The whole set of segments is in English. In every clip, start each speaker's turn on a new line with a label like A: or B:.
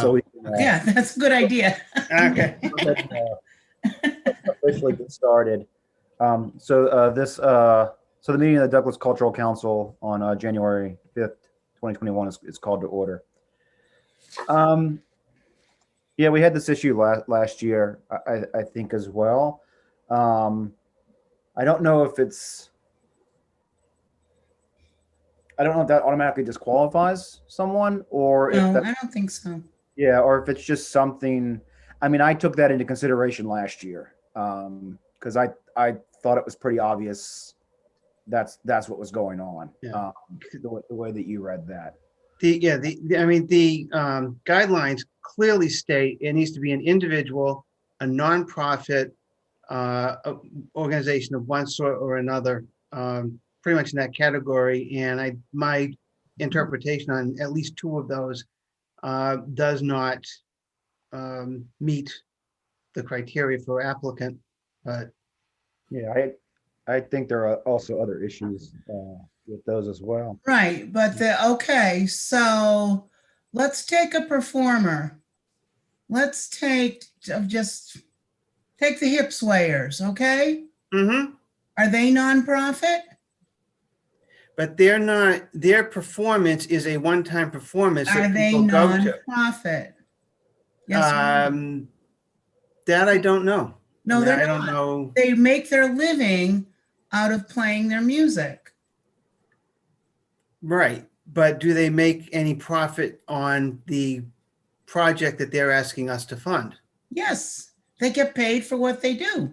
A: so we can
B: Yeah, that's a good idea.
C: Okay.
A: go ahead and, officially get started. So the meeting of the Douglas Cultural Council on January 5th, 2021 is called to order. Yeah, we had this issue last year, I think as well. I don't know if that automatically disqualifies someone, or if
B: No,
A: that,
B: I don't think so.
A: yeah, or if it's just something. I mean, I took that into consideration last year, because I thought it was pretty obvious that's what was going on.
C: Yeah.
A: The way that you read that.
C: The guidelines clearly state it needs to be an individual, a nonprofit organization of one sort or another, pretty much in that category. And my interpretation on at least two of those does not meet the criteria for applicant. But
A: Yeah, I think there are also other issues with those as well.
B: Right, but okay, so let's take a performer. Let's just take the Hip Swayers, okay?
C: mhm.
B: Are they nonprofit?
C: But they're not. Their performance is a one-time performance
B: Are
C: that
B: they
C: people go to.
B: nonprofit? Yes. or no?
C: That I don't know.
B: No, they're
C: I don't
B: not.
C: know.
B: They make their living out of playing their music.
C: Right. But do they make any profit on the project that they're asking us to fund?
B: Yes, they get paid for what they do.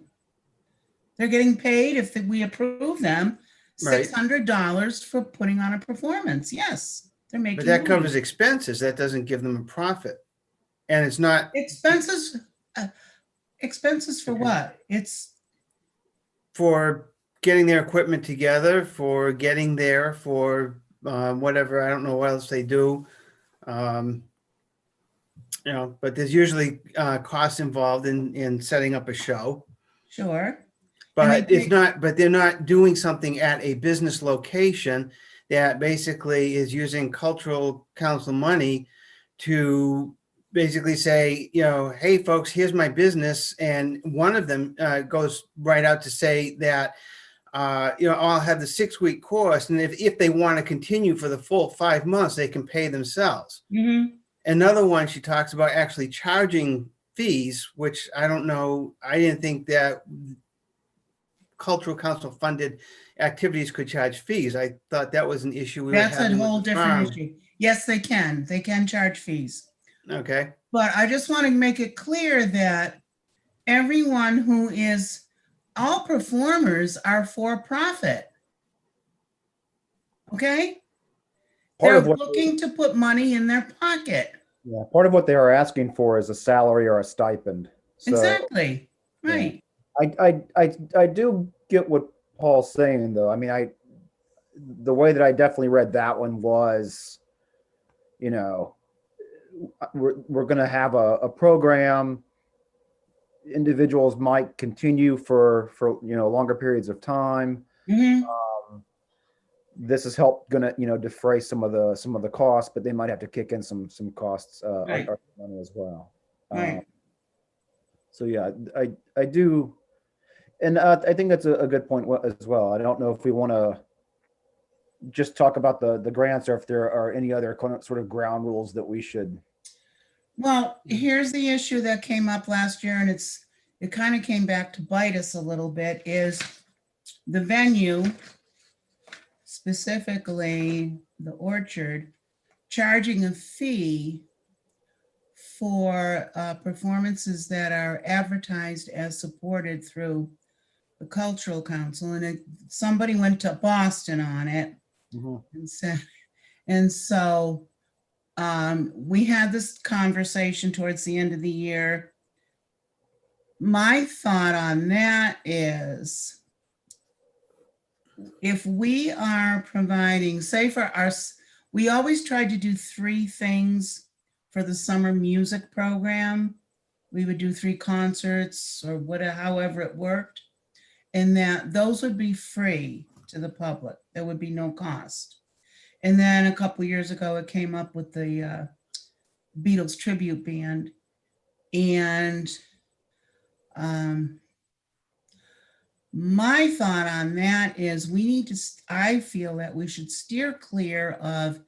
B: They're getting paid, if we approve them,
C: Right.
B: $600 for putting on a performance. Yes, they're making
C: But that
B: money.
C: covers expenses. That doesn't give them a profit. And it's not
B: Expenses. Expenses for
C: Okay.
B: what? It's
C: for getting their equipment together, for getting there, for whatever. I don't know what else they do. But there's usually costs involved in setting up a show.
B: sure.
C: But it's not, but they're not doing something at a business location that basically is using cultural council money to basically say, hey, folks, here's my business. And one of them goes right out to say that, I'll have the 6-week course. And if they want to continue for the full 5 months, they can pay themselves.
B: Mm-hmm.
C: Another one, she talks about actually charging fees, which I don't know. I didn't think that cultural council funded activities could charge fees. I thought that was an issue we were
B: That's a
C: having with
B: whole
C: the
B: different
C: farm.
B: issue. Yes, they can. They can charge fees.
C: Okay.
B: But I just want to make it clear that everyone all performers are for profit. Okay? They're looking to put money in their pocket.
A: Yeah, part of what they are asking for is a salary or a stipend. So,
B: Exactly. Right.
A: I do get what Paul's saying, though. I mean, the way that I definitely read that one was, we're going to have a program. Individuals might continue for longer periods of time.
B: Mm-hmm.
A: This is going to defray some of the costs, but they might have to kick in some costs
B: Right.
A: money as well.
B: Right.
A: So yeah, I do, and I think that's a good point as well. I don't know if we want to just talk about the grants, or if there are any other sort of ground rules that we should.
B: Well, here's the issue that came up last year, and it kind of came back to bite us a little bit, is the venue, specifically the Orchard, charging a fee for performances that are advertised as supported through the Cultural Council. And somebody went to Boston on it.
A: Mm-hmm.
B: And so we had this conversation towards the end of the year. My thought on that is, if we are providing, say for us, we always tried to do 3 things for the summer music program. We would do 3 concerts or however it worked, and that those would be free to the public. There would be no cost. And then a couple of years ago, it came up with the Beatles tribute band. And my thought on that is we need to, I feel that we should steer clear of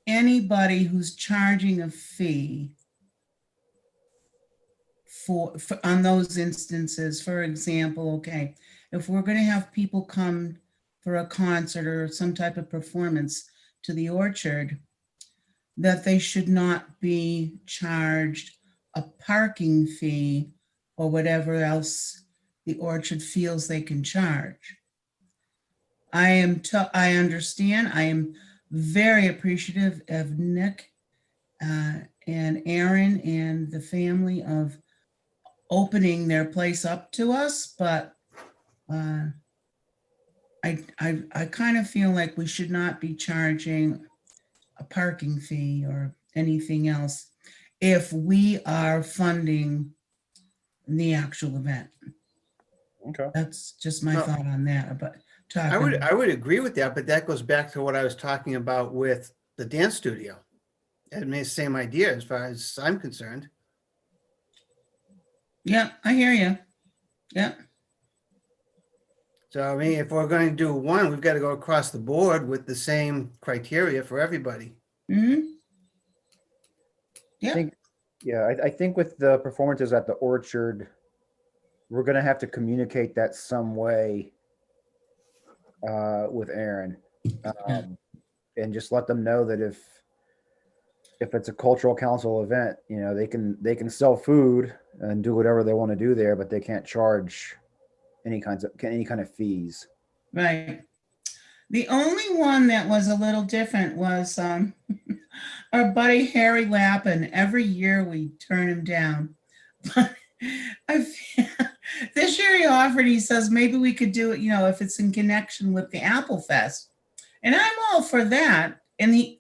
B: anybody who's charging a fee for on those instances. For example, okay, if we're going to have people come for a concert or some type of performance to the Orchard, that they should not be charged a parking fee or whatever else the Orchard feels they can charge. I understand. I am very appreciative of Nick and Aaron and the family of opening their place up to us, but I kind of feel like we should not be charging a parking fee or anything else if we are funding the actual event.
A: Okay.
B: That's just my
C: Well,
B: thought on that. But
C: I would agree with that, but that goes back to what I was talking about with the dance studio. I mean, it's the same idea as far as I'm concerned.
B: Yeah, I hear you. Yeah.
C: So I mean, if we're going to do one, we've got to go across the board with the same criteria for everybody.
B: Mm-hmm.
A: I
B: Yeah.
A: think, yeah, I think with the performances at the Orchard, we're gonna have to communicate that some way with Aaron, and just let them know that if it's a cultural council event, you know, they can sell food and do whatever they want to do there, but they can't charge any kind of fees.
B: Right. The only one that was a little different was our buddy Harry Lappin. Every year we turn him down. But this year he offered, he says, maybe we could do it, you know, if it's in connection with the Apple Fest. And I'm all for that. And the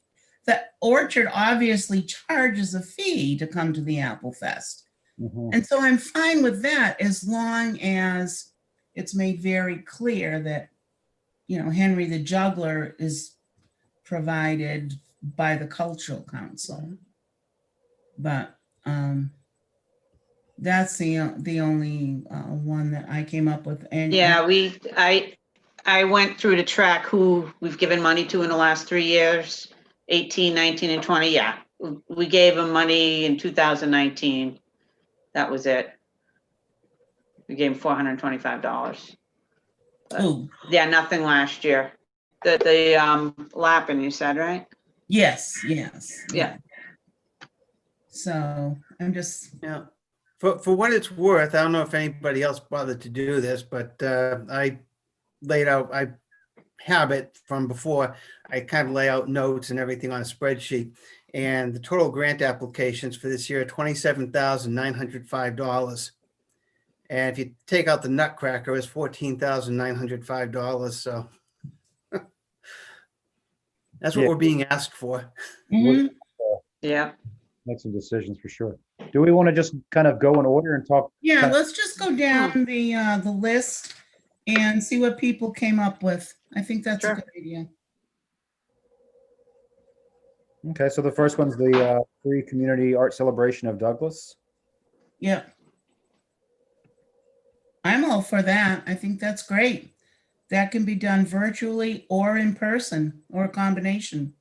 B: Orchard obviously charges a fee to come to the Apple Fest.
A: Mhm.
B: And so I'm fine with that as long as it's made very clear that, you know, Henry the Juggler is provided by the Cultural Council. But that's the only one that I came up with. And
D: Yeah, I went through to track who we've given money to in the last 3 years, 18, 19, and 20. Yeah, we gave them money in 2019. That was it. We gave them $425.
B: oh,
D: Yeah, nothing last year. The Lappin, you said, right?
B: yes.
D: Yeah.
B: So I'm just,
C: Yeah. For what it's worth, I don't know if anybody else bothered to do this, but I have it from before. I kind of lay out notes and everything on a spreadsheet. And the total grant applications for this year are $27,905. And if you take out the Nutcracker, it's $14,905. So that's what
A: Yeah.
C: we're being asked for.
B: mhm.
D: Yeah.
A: Make some decisions for sure. Do we want to just kind of go in order and talk?
B: Yeah,
A: kind of-
B: let's just go down the list and see what people came up with. I think that's a
D: Sure.
B: good idea.
A: Okay, so the first one's the free community art celebration of Douglas.
B: Yeah. I'm all for that. I think that's great. That can be done virtually or in person or a combination.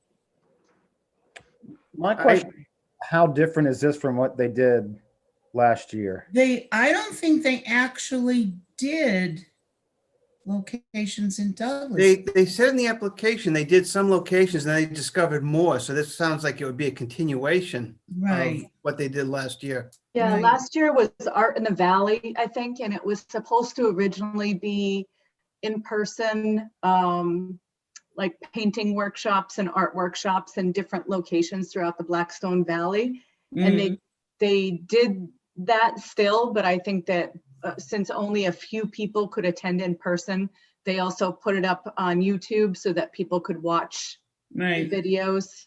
A: My question, how different is this from what they did last year?
B: I don't think they actually did locations in Douglas.
C: They said in the application, they did some locations and they discovered more. So this sounds like it would be a continuation of
B: Right.
C: what they did last year.
E: Yeah,
B: Right.
E: last year was Art in the Valley, I think, and it was supposed to originally be in person, like painting workshops and art workshops in different locations throughout the Blackstone Valley. And
B: Mhm.
E: they did that still, but I think that since only a few people could attend in person, they also put it up on YouTube so that people could watch the
B: Right.
E: videos.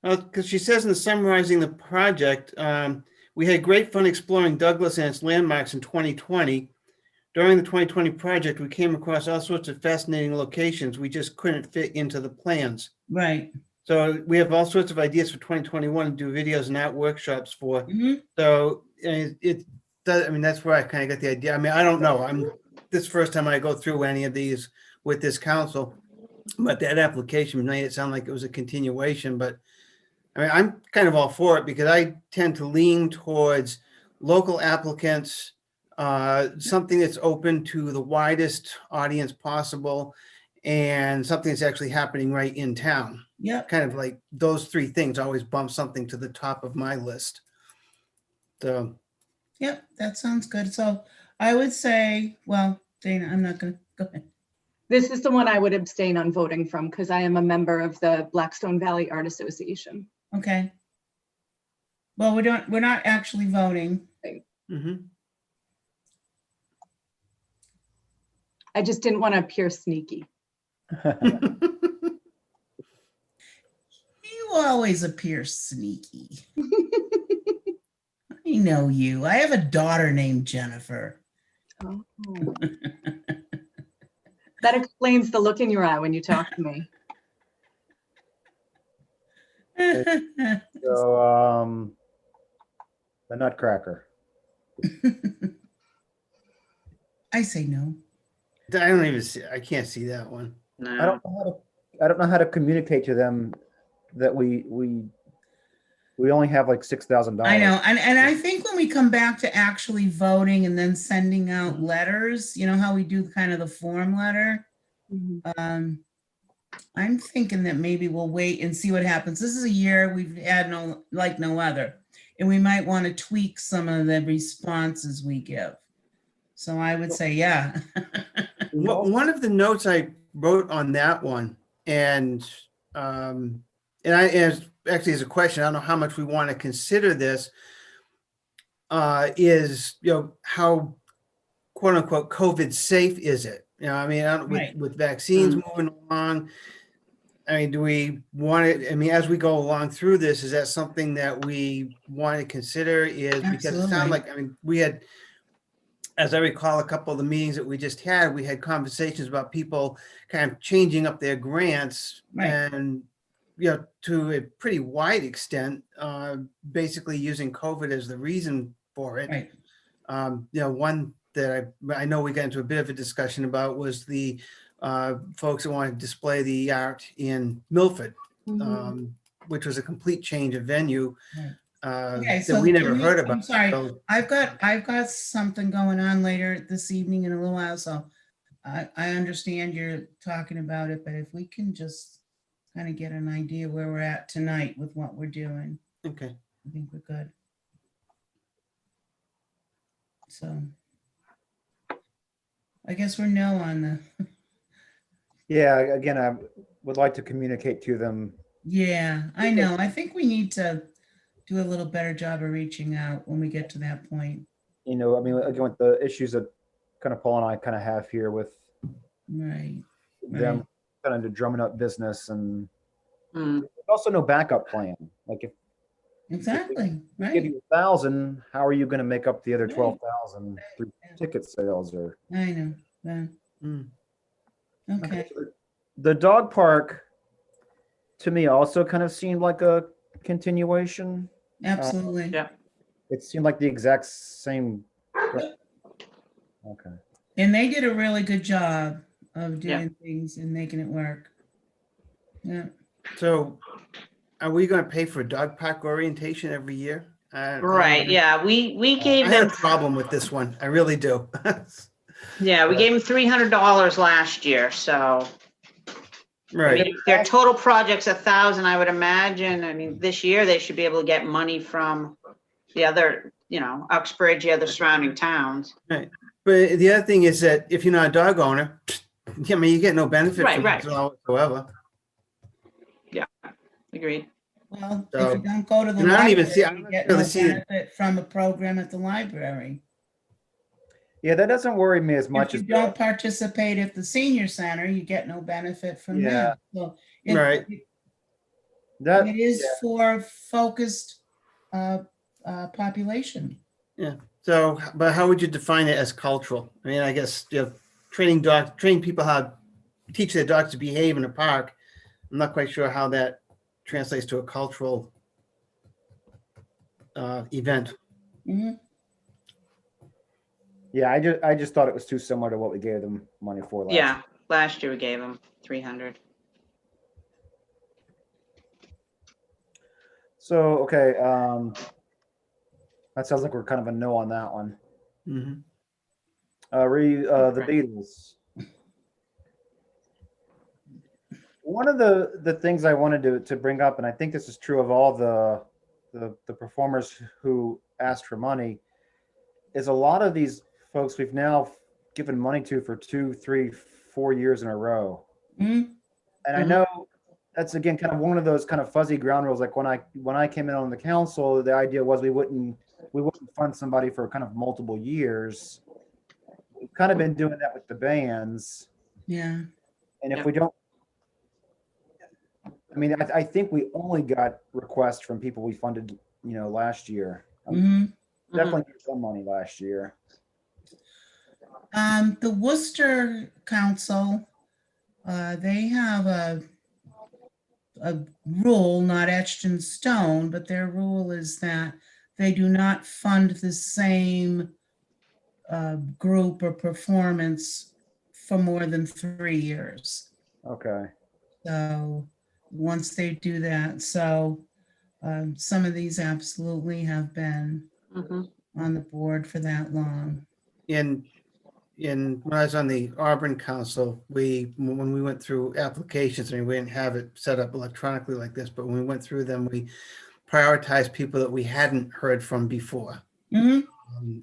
C: Because she says in summarizing the project, we had great fun exploring Douglas and its landmarks in 2020. During the 2020 project, we came across all sorts of fascinating locations we just couldn't fit into the plans.
B: Right.
C: So we have all sorts of ideas for 2021 to do videos and art workshops for.
B: Mhm.
C: So it does, I mean, that's where I kind of got the idea. I mean, I don't know. This first time I go through any of these with this council, but that application made it sound like it was a continuation, but I mean, I'm kind of all for it because I tend to lean towards local applicants, something that's open to the widest audience possible, and something that's actually happening right in town.
B: Yep.
C: Kind of like those three things always bump something to the top of my list. So,
B: Yep, that sounds good. So I would say, well, Dana, I'm not gonna go ahead.
E: This is the one I would abstain on voting from because I am a member of the Blackstone Valley Art Association.
B: Okay. Well, we're not actually voting.
C: mhm.
E: I just didn't want to appear sneaky.
B: You always appear sneaky. I know you. I have a daughter named Jennifer.
E: Oh. That explains the look in your eye when you talk to me.
A: So, the Nutcracker.
B: I say no.
C: I don't even see, I can't see that one.
A: I
D: No.
A: don't know how to communicate to them that we only have like $6,000.
B: I know. And I think when we come back to actually voting and then sending out letters, you know how we do kind of the form letter?
E: Mhm.
B: I'm thinking that maybe we'll wait and see what happens. This is a year we've had no other, and we might want to tweak some of the responses we give. So I would say, yeah.
C: One of the notes I wrote on that one, and as actually as a question, I don't know how much we want to consider this, is, how quote unquote COVID safe is it? I mean,
B: Right.
C: with vaccines moving along, I mean, do we want it? I mean, as we go along through this, is that something that we want to consider? Is because it
B: Absolutely.
C: sounded like, I mean, we had, as I recall, a couple of the meetings that we just had, we had conversations about people kind of changing up their grants
B: Right.
C: and, to a pretty wide extent, basically using COVID as the reason for it.
B: Right.
C: One that I know we got into a bit of a discussion about was the folks that wanted to display the art in Milford,
E: Mhm.
C: which was a complete change of venue
B: Right. Okay,
C: that
B: so
C: we never
B: can we-
C: heard
B: I'm
C: about.
B: sorry.
C: So,
B: I've got something going on later this evening in a little while, so I understand you're talking about it, but if we can just kind of get an idea where we're at tonight with what we're doing,
C: okay.
B: I think we're good. So I guess we're no on the,
A: Yeah, again, I would like to communicate to them.
B: yeah, I know. I think we need to do a little better job of reaching out when we get to that point.
A: I mean, again, with the issues that kind of Paul and I kind of have here with
B: Right.
A: them kind of drumming up business, and
D: Mm.
A: there's also no backup plan. Like if
B: Exactly.
A: we give
B: Right.
A: you 1,000, how are you going to make up the other
B: Right.
A: 12,000 through ticket sales or?
B: I know. Yeah.
C: Mm.
B: Okay.
A: The dog park, to me, also kind of seemed like a continuation.
B: Absolutely.
D: Yeah.
A: It seemed like the exact same. Okay.
B: And they did a really good job of
D: Yeah.
B: doing things and making it work. Yeah.
C: So are we going to pay for dog park orientation every year?
D: Right, yeah, we
C: I
D: gave
C: had a
D: them,
C: problem with this one. I really do.
D: yeah, we gave them $300 last year, so. I
C: Right.
D: mean, if their total project's 1,000, I would imagine, I mean, this year they should be able to get money from the other, Uxbridge, the other surrounding towns.
C: But the other thing is that if you're not a dog owner, I mean, you get no benefit
D: Right,
C: from
D: right.
C: it whatsoever.
D: Agreed.
B: Well, if
C: So-
B: you don't go to the
C: And I don't even
B: library,
C: see- I
B: you
C: don't
B: get no
C: really see it.
B: benefit from a program at the library.
A: Yeah, that doesn't worry me as much
B: If
A: as
B: you don't participate at the senior center, you get no benefit from
A: Yeah.
B: that. So it-
C: Right.
A: that.
B: It is
A: yeah.
B: for focused population.
C: So, but how would you define it as cultural? I mean, I guess, train people how to teach their dogs to behave in a park. I'm not quite sure how that translates to a cultural event.
B: Mhm.
A: Yeah, I just thought it was too similar to what we gave them money for last.
D: Yeah, last year we gave them 300.
A: So, okay, that sounds like we're kind of a no on that one.
C: Mhm.
A: The
D: Okay.
A: Beatles. One of the things I wanted to bring up, and I think this is true of all the performers who asked for money, is a lot of these folks we've now given money to for 2, 3, 4 years in a row.
B: Mhm.
A: And I
D: Mhm.
A: know that's again kind of one of those kind of fuzzy ground rules. Like when I came in on the council, the idea was we wouldn't fund somebody for kind of multiple years. We've kind of been doing that with the bands.
B: Yeah.
A: And if
D: Yep.
A: we don't, I mean, I think we only got requests from people we funded, last year.
B: Mhm.
A: Definitely got some money last year.
B: The Worcester Council, they have a rule not etched in stone, but their rule is that they do not fund the same group or performance for more than 3 years.
A: Okay.
B: So once they do that, some of these absolutely have been
D: Mhm.
B: on the board for that long.
C: In when I was on the Auburn Council, when we went through applications, I mean, we didn't have it set up electronically like this, but when we went through them, we prioritized people that we hadn't heard from before.
B: Mhm.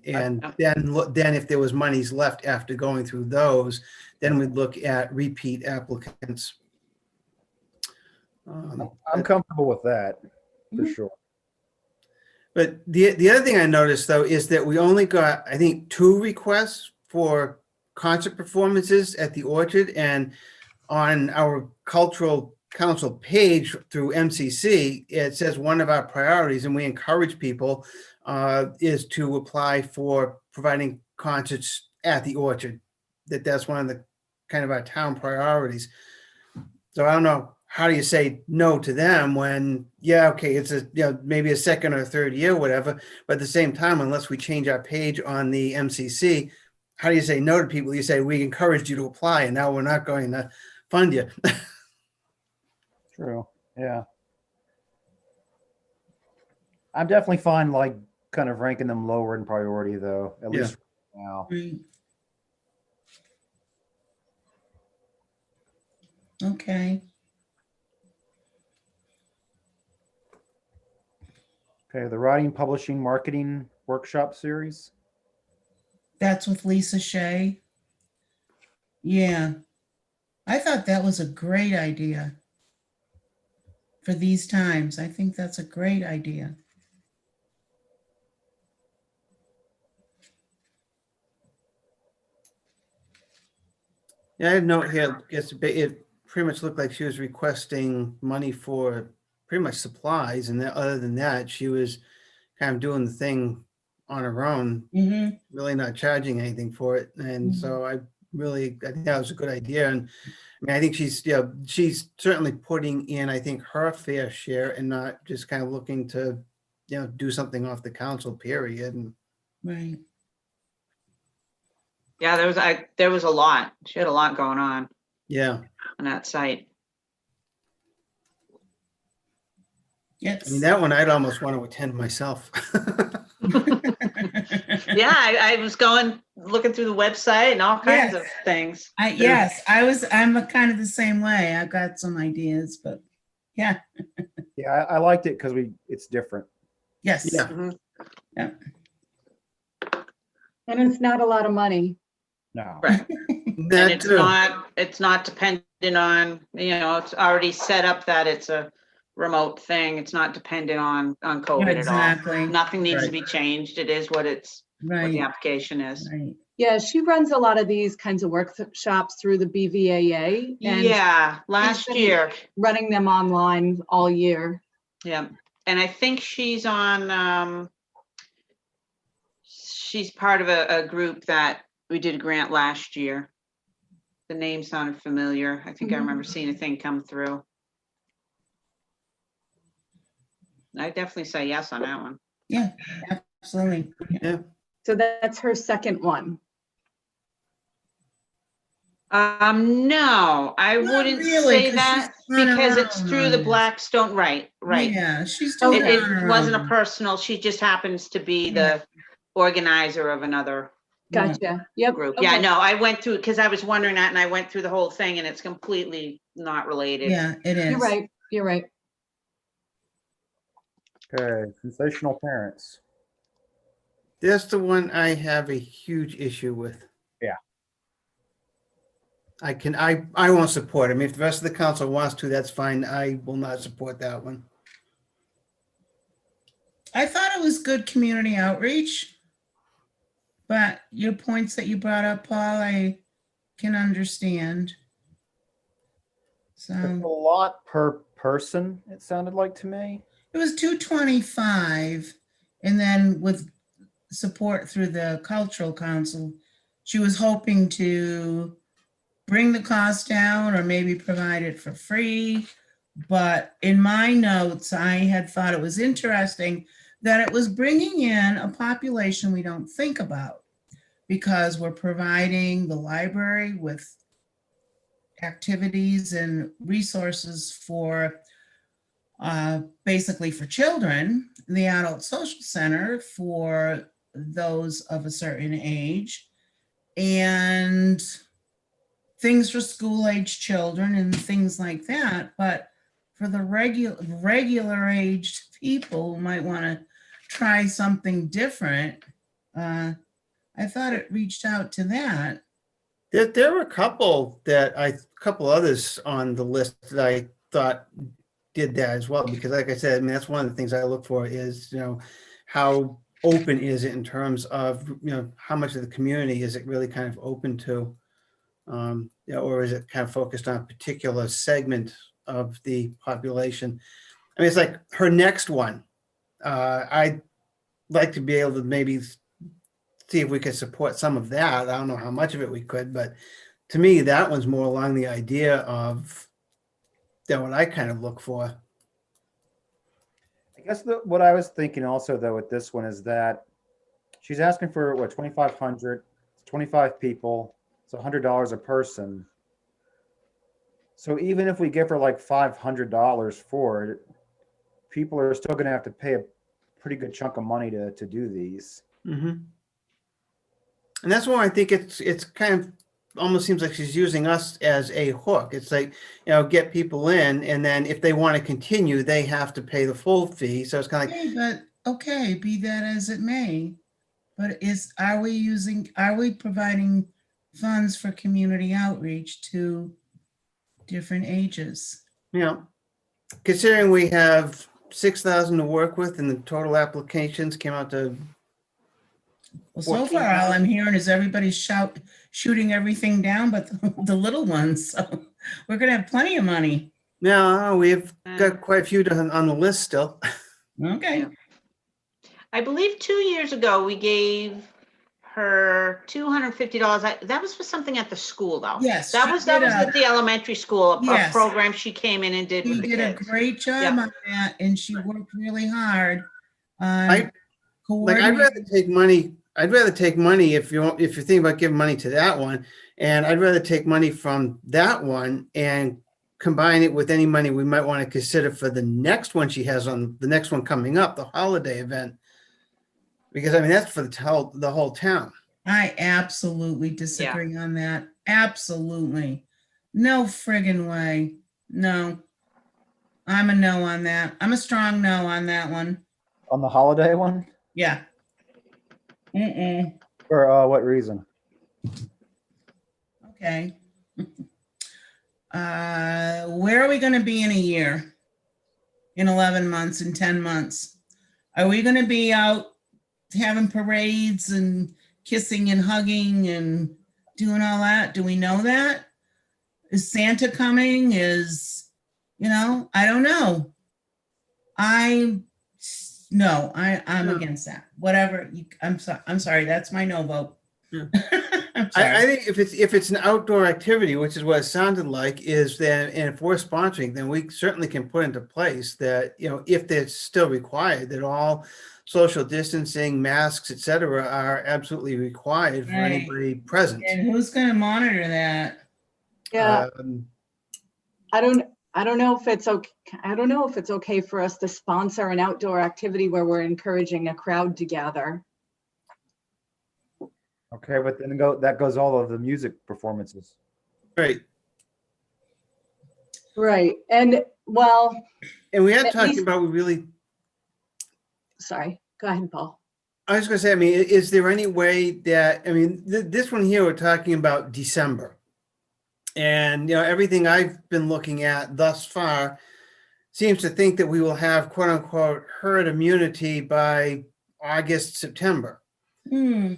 C: And then if there was monies left after going through those, then we'd look at repeat applicants.
A: I'm comfortable with that for
B: Mhm.
A: sure.
C: But the other thing I noticed though is that we only got, I think, 2 requests for concert performances at the Orchard, and on our cultural council page through MCC, it says one of our priorities, and we encourage people, is to apply for providing concerts at the Orchard. That's one of the kind of our town priorities. So I don't know, how do you say no to them when, yeah, okay, it's maybe a second or third year, whatever, but at the same time, unless we change our page on the MCC, how do you say no to people? You say, we encouraged you to apply and now we're not going to fund you.
A: True. Yeah. I'm definitely fine, like kind of ranking them lower in priority though, at
C: Yeah.
A: least now.
B: Right. Okay.
A: Okay. The writing, publishing, marketing workshop series.
B: That's with Lisa Shea. Yeah. I thought that was a great idea for these times. I think that's a great idea.
C: Yeah, I had a note here, it pretty much looked like she was requesting money for pretty much supplies, and other than that, she was kind of doing the thing on her own,
B: Mm-hmm.
C: really not charging anything for it. And so I think that was a good idea. And I mean, I think she's certainly putting in, I think, her fair share and not just kind of looking to, do something off the council period. And
B: Right.
D: Yeah, there was a lot. She had a lot going on
C: yeah,
D: that site.
B: Yes.
C: I mean, that one I'd almost want to attend myself.
D: Yeah, I was looking through the website and all kinds of things.
B: Yes, I'm a kind of the same way. I've got some ideas, but yeah,
A: Yeah, I liked it because it's different.
B: yes.
C: Yeah.
D: Mhm.
E: And it's not a lot of money.
A: No.
D: Right. And
C: That
D: it's
C: too.
D: not dependent on, it's already set up that it's a remote thing. It's not dependent on COVID at all.
B: Exactly.
D: Nothing needs to
C: Right.
D: be changed. It is what the
B: Right.
D: application is.
B: Right.
E: Yeah, she runs a lot of these kinds of workshops through the BVAA and
D: Yeah, last
E: been-
D: year.
E: running them online all year.
D: Yeah. And I think she's she's part of a group that we did a grant last year. The name sounded familiar. I think I remember seeing a thing come through. I definitely say yes on that one.
B: Yeah, absolutely.
E: So that's her second one.
D: No, I
B: Not
D: wouldn't
B: really,
D: say
B: 'cause
D: that
B: she's on her
D: because it's
B: own
D: through
B: on
D: the
B: this.
D: Blackstone, right, right.
B: Yeah, she's doing
E: Okay.
B: it on
D: It
B: her
D: wasn't a
B: own.
D: personal, she just happens to be
B: Yeah.
D: the organizer of another
B: Yeah.
E: Gotcha. Yep.
D: group. Yeah,
E: okay.
D: no, I went through, because I was wondering that and I went through the whole thing and it's completely not related.
B: Yeah, it is.
E: You're right. You're right.
A: Okay, sensational parents.
C: That's the one I have a huge issue with.
A: Yeah.
C: I won't support him. If the rest of the council wants to, that's fine. I will not support that one.
B: I thought it was good community outreach. But your points that you brought up, Paul, I can understand.
A: It's a
B: So
A: lot per person, it sounded like to me.
B: it was 225. And then with support through the cultural council, she was hoping to bring the cost down or maybe provide it for free. But in my notes, I had thought it was interesting that it was bringing in a population we don't think about because we're providing the library with activities and resources for basically for children, the adult social center for those of a certain age, and things for school age children and things like that. But for the regular aged people who might want to try something different, I thought it reached out to that.
C: There were a couple others on the list that I thought did that as well, because like I said, I mean, that's one of the things I look for is, how open is it in terms of, how much of the community is it really kind of open to? Or is it kind of focused on a particular segment of the population? I mean, it's like her next one. I'd like to be able to maybe see if we could support some of that. I don't know how much of it we could, but to me, that one's more along the idea of what I kind of look for.
A: I guess what I was thinking also though with this one is that she's asking for what, 2,500, 25 people, it's $100 a person. So even if we give her like $500 for it, people are still going to have to pay a pretty good chunk of money to do these.
C: Mm-hmm. And that's why I think it's kind of almost seems like she's using us as a hook. It's like, get people in, and then if they want to continue, they have to pay the full fee. So it's kind of like,
B: Okay, be that as it may. But are we providing funds for community outreach to different ages?
C: considering we have 6,000 to work with, and the total applications came out to
B: Well, so far, all I'm hearing is everybody shooting everything down, but the little ones. So we're gonna have plenty of money.
C: we've got quite a few on the list still.
B: Okay.
D: Yeah. I believe 2 years ago, we gave her $250. That was for something at the school though.
B: Yes,
D: That
B: she
D: was
B: did
D: at the elementary school, a
B: Yes.
D: program she came in and did
B: She
D: with the
B: did a
D: kids.
B: great job
D: Yep.
B: on that, and she worked really hard on
C: Like, I'd
B: coordinating.
C: rather take money. I'd rather take money if you're thinking about giving money to that one, and I'd rather take money from that one and combine it with any money we might want to consider for the next one she has on the next one coming up, the holiday event. Because I mean, that's for the whole town.
B: I absolutely disagree on that. Absolutely. No friggin' way. No. I'm a no on that. I'm a strong no on that one.
A: On the holiday one?
B: Yeah. Mm-mm.
A: For what reason?
B: Okay. Where are we going to be in a year? In 11 months, in 10 months? Are we going to be out having parades and kissing and hugging and doing all that? Do we know that? Is Santa coming? I don't know. I'm
C: No.
B: against that. Whatever. I'm sorry. That's my no vote.
C: Yeah.
B: I'm
C: I
B: sorry.
C: think if it's an outdoor activity, which is what it sounded like, is then, and if we're sponsoring, then we certainly can put into place that, you know, if they're still required, that all social distancing, masks, et cetera, are absolutely required for
B: Right.
C: anybody present.
B: And who's gonna monitor that?
E: Yeah,
C: Um,
E: I don't know if it's okay. I don't know if it's okay for us to sponsor an outdoor activity where we're encouraging a crowd to gather.
A: Okay, but then that goes all of the music performances.
C: Right.
E: Right. And well,
C: And we had
E: At
C: talked
E: least-
C: about, we really,
E: sorry, go ahead, Paul.
C: I was gonna say, I mean, is there any way that, I mean, this one here, we're talking about December. And, you know, everything I've been looking at thus far seems to think that we will have quote unquote herd immunity by August, September.
B: Hmm,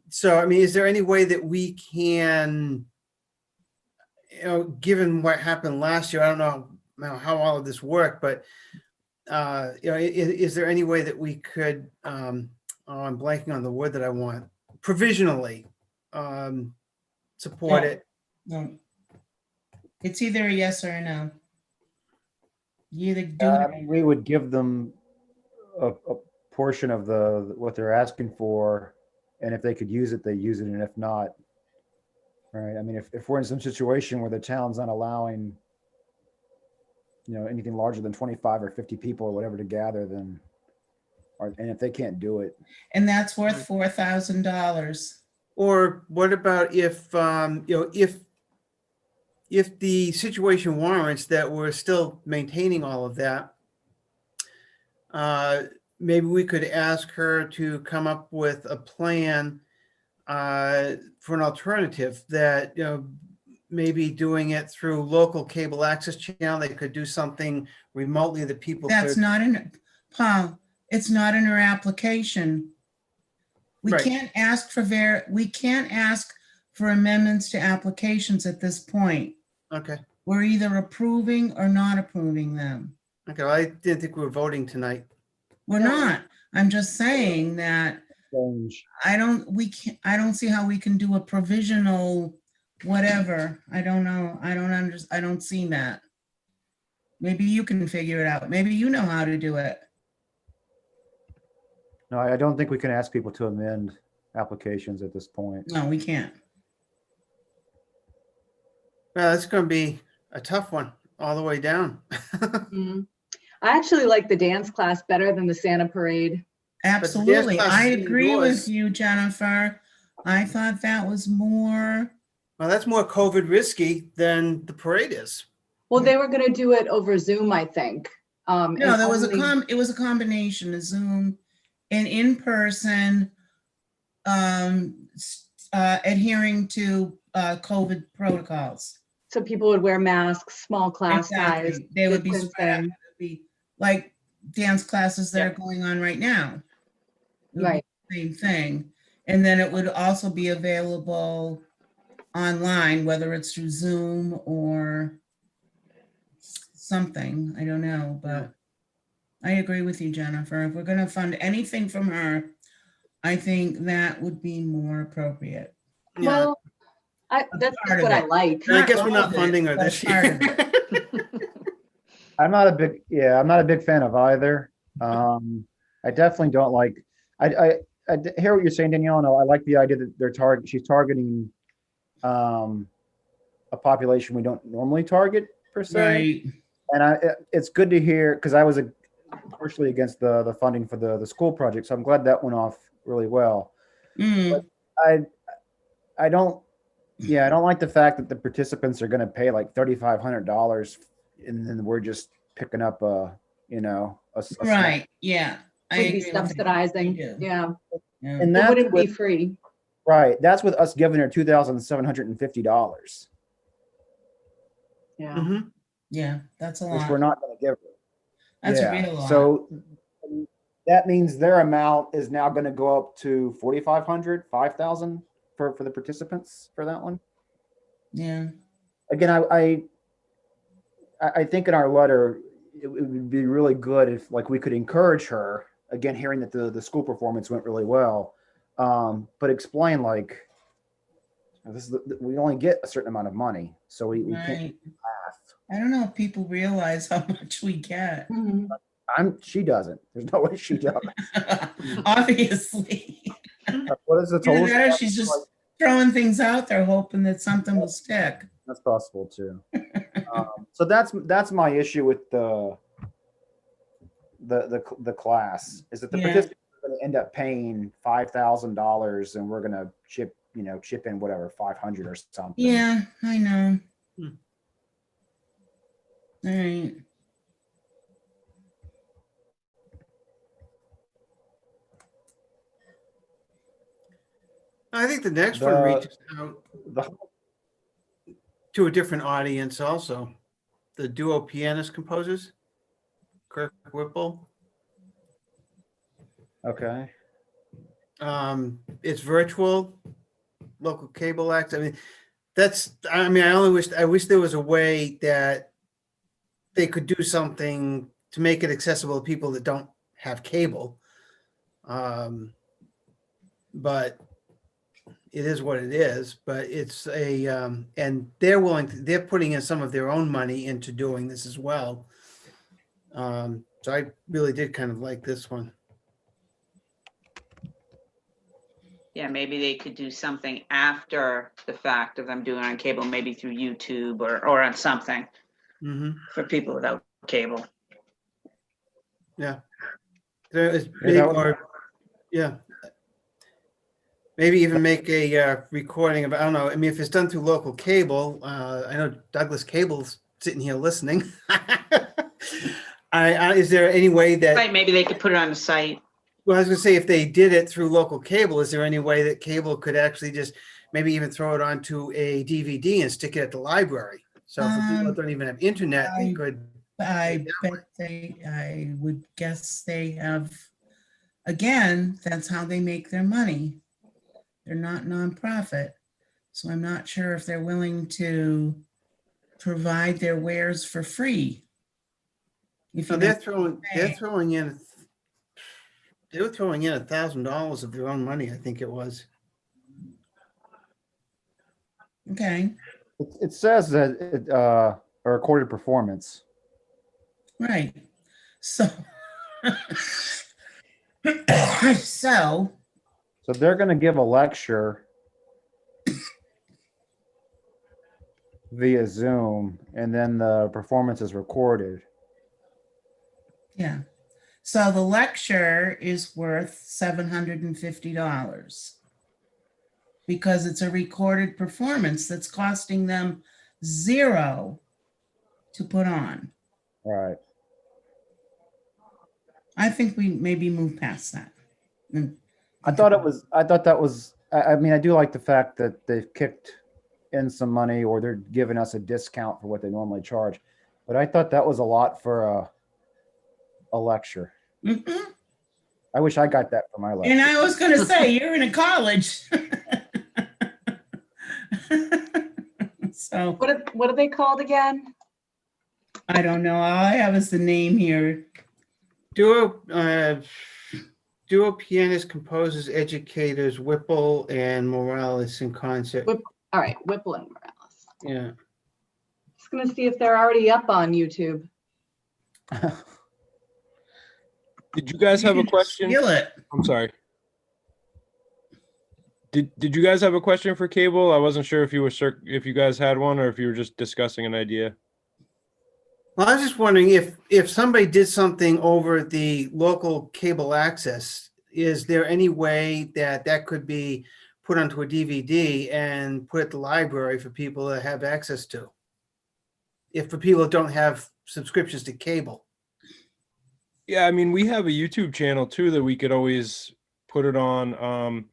C: So, I mean, is there any way that we can, you know, given what happened last year, I don't know how all of this worked, but, you know, is there any way that we could, oh, I'm blanking on the word that I want, provisionally support
B: No.
C: it?
B: no. It's either a yes or a no. You either do
A: I
B: it,
A: mean, we would give them a portion of what they're asking for, and if they could use it, they use it, and if not, right? I mean, if we're in some situation where the town's not allowing, you know, anything larger than 25 or 50 people or whatever to gather, then, and if they can't do it,
B: and that's worth $4,000.
C: Or what about if, you know, if the situation warrants that we're still maintaining all of that, maybe we could ask her to come up with a plan for an alternative that, you know, maybe doing it through local cable access channel. They could do something remotely that people
B: That's
C: could.
B: not in, Paul, it's not in her application. We
C: Right.
B: can't ask we can't ask for amendments to applications at this point.
C: Okay.
B: We're either approving or not approving them.
C: Okay. Well, I didn't think we were voting tonight.
B: We're
E: No.
B: not. I'm just saying that
A: change.
B: I don't see how we can do a provisional whatever. I don't know. I don't see that. Maybe you can figure it out. Maybe you know how to do it.
A: No, I don't think we can ask people to amend applications at this point.
B: No, we can't.
C: Well, it's going to be a tough one all the way down.
E: Mhm. I actually like the dance class better than the Santa parade.
B: Absolutely.
C: class
B: I
C: is
B: agree with
C: indoors.
B: you, Jennifer. I thought that was more,
C: Well, that's more COVID risky than the parade is.
E: Well, they were gonna do it over Zoom, I think.
B: no,
E: and
B: there was
E: only-
B: it was a combination of Zoom and in person, adhering to COVID protocols.
E: So people would wear masks, small class size.
B: Exactly. They would be spread out. It
E: distancing.
B: would be like dance classes that are going on right now. It would be
E: Right.
B: the Same thing. And then it would also be available online, whether it's through Zoom or something. I don't know, but I agree with you, Jennifer. If we're gonna fund anything from her, I think that would be more appropriate.
C: Yeah.
E: Well, that's
B: part
E: just
B: of
E: what I
B: it.
E: like.
C: And I guess
B: not
C: we're
B: all
C: not
B: of it,
C: funding her
B: but
C: this
B: part
C: year.
B: of it.
A: I'm not a big fan of either. I definitely don't like, I hear what you're saying, Danielle, and I like the idea that she's targeting a population we don't normally target per se.
B: Right.
A: And it's good to hear, because I was partially against the funding for the school project, so I'm glad that went off really well.
B: Mm,
A: I don't like the fact that the participants are going to pay like $3,500 and then we're just picking up a small-
B: right. Yeah. I
E: We'd be
B: agree with you.
E: subsidizing.
B: I do.
E: Yeah,
B: Yeah.
A: And
E: it
A: that's
E: wouldn't be
A: with,
E: free.
A: right. That's with us giving her $2,750,
E: Yeah.
C: Mhm.
B: Yeah, that's a
A: which
B: lot.
A: we're not going to give her.
B: That's
A: Yeah,
B: a real lot.
A: So that means their amount is now going to go up to 4,500, 5,000 for the participants for that one.
B: Yeah.
A: Again, I think in our letter, it would be really good if like we could encourage her, again, hearing that the school performance went really well, but explain like, This is we only get a certain amount of money, so we can't.
B: Right. I don't know if people realize how much we get.
E: Mhm.
A: She doesn't. There's no way she does.
B: Obviously.
A: What is the
B: Either
A: total?
B: that or she's just throwing things out there hoping that something will stick.
A: That's possible too. So that's my issue with the class is that the
B: Yeah.
A: participants are going to end up paying $5,000 and we're going to chip in whatever 500 or something.
B: Yeah, I know.
C: Hmm.
B: All right.
C: I think the next one
A: The-
C: reaches out
A: The-
C: to a different audience also. The duo pianist composers, Kirk Whipple.
A: okay.
C: It's virtual, local cable acts. I mean, I wish there was a way that they could do something to make it accessible to people that don't have cable. But it is what it is, but it's and they're putting in some of their own money into doing this as well. So I really did kind of like this one.
D: Yeah, maybe they could do something after the fact of them doing it on cable, maybe through YouTube or on something
C: Mm-hmm.
D: for people without cable.
C: There is
A: Yeah,
C: maybe,
A: that would-
C: or, yeah. Maybe even make a recording of, I don't know, I mean, if it's done through local cable, I know Douglas Cable's sitting here listening. Is there any way that,
D: Right, maybe they could put it on the site.
C: well, I was gonna say, if they did it through local cable, is there any way that cable could actually just maybe even throw it onto a DVD and stick it at the library? So for people that don't even have internet, they could,
B: I would guess they have, again, that's how they make their money. They're not nonprofit. So I'm not sure if they're willing to provide their wares for free. If
C: so
B: you
C: they're
B: don't
C: they're
B: pay.
C: throwing in, they were throwing in $1,000 of their own money, I think it was.
B: Okay,
A: It says that a recorded performance.
B: right. So, so,
A: So they're going to give a lecture via Zoom, and then the performance is recorded.
B: yeah. So the lecture is worth $750 because it's a recorded performance that's costing them $0 to put on.
A: All right.
B: I think we maybe move past that.
A: I thought that was, I mean, I do like the fact that they've kicked in some money or they're giving us a discount for what they normally charge. But I thought that was a lot for a lecture.
B: Mhm.
A: I wish I got that for my lecture.
B: And I was going to say, you're in a college. So
E: What are they called again?
B: I don't know. All I have is the name here.
C: Duo pianist, composers, educators, Whipple and Morales in concert.
E: All right, Whipple and Morales.
C: Yeah.
E: Just gonna see if they're already up on YouTube.
F: Did you guys have a question?
B: Feel it.
F: I'm sorry. Did you guys have a question for Cable? I wasn't sure if if you guys had one or if you were just discussing an idea.
C: Well, I was just wondering if somebody did something over the local cable access, is there any way that that could be put onto a DVD and put at the library for people to have access to? If for people that don't have subscriptions to cable.
F: Yeah, I mean, we have a YouTube channel too that we could always put it on.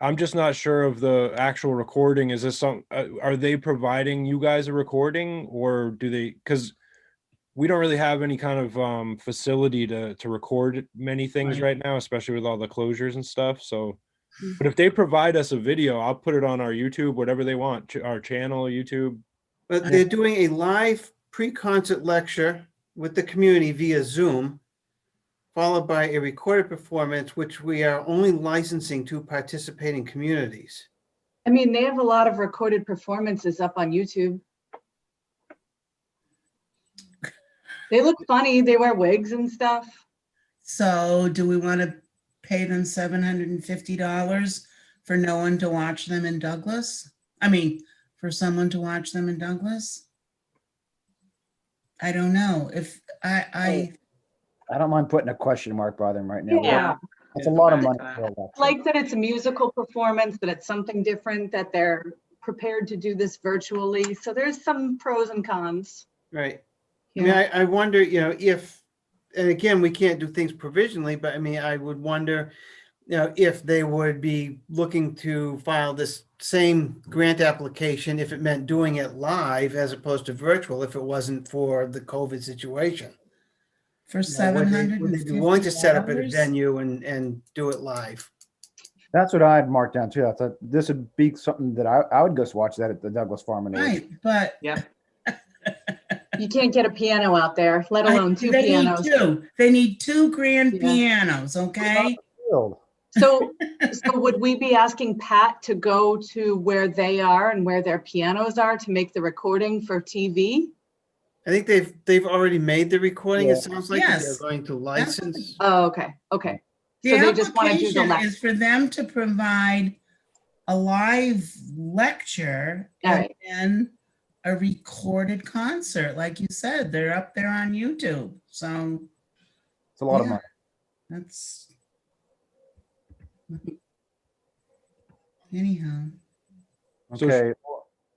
F: I'm just not sure of the actual recording. Is this are they providing you guys a recording or do they, because we don't really have any kind of facility to record many things right now, especially with all the closures and stuff. So, but if they provide us a video, I'll put it on our YouTube, whatever they want, our channel, YouTube.
C: But they're doing a live pre-concert lecture with the community via Zoom, followed by a recorded performance, which we are only licensing to participating communities.
E: I mean, they have a lot of recorded performances up on YouTube. They look funny. They wear wigs and stuff.
B: So do we want to pay them $750 for no one to watch them in Douglas? I mean, for someone to watch them in Douglas? I don't know if I
A: don't mind putting a question mark by them right now.
E: Yeah.
A: That's a lot of money.
D: Yeah.
A: for a lecture.
E: Like that it's a musical performance, that it's something different, that they're prepared to do this virtually. So there's some pros and cons.
C: Right. I mean, I wonder, if, and again, we can't do things provisionally, but I mean, I would wonder, if they would be looking to file this same grant application if it meant doing it live as opposed to virtual, if it wasn't for the COVID situation.
B: for
C: Would they be willing to set up at a
B: $750.
C: venue and do it live?
A: That's what I had marked down too. I thought this would be something that I would go watch that at the Douglas Farm and Age.
B: Right, but
E: You can't get a piano out there, let alone two
B: they need
E: pianos.
B: two. They need two grand
E: Yeah.
B: pianos, okay?
A: Field.
E: So would we be asking Pat to go to where they are and where their pianos are to make the recording for TV?
C: I think they've already made the recording.
A: Yeah.
C: It sounds like that they're
B: Yes.
C: going to license.
E: Oh, okay, okay.
B: The
E: So they just want to do the
B: application is for them to provide a live lecture
E: All
B: and
E: right.
B: then a recorded concert. Like you said, they're up there on YouTube. So
A: It's a lot of
B: Yeah.
A: money.
B: that's anyhow.
F: So-
A: Okay.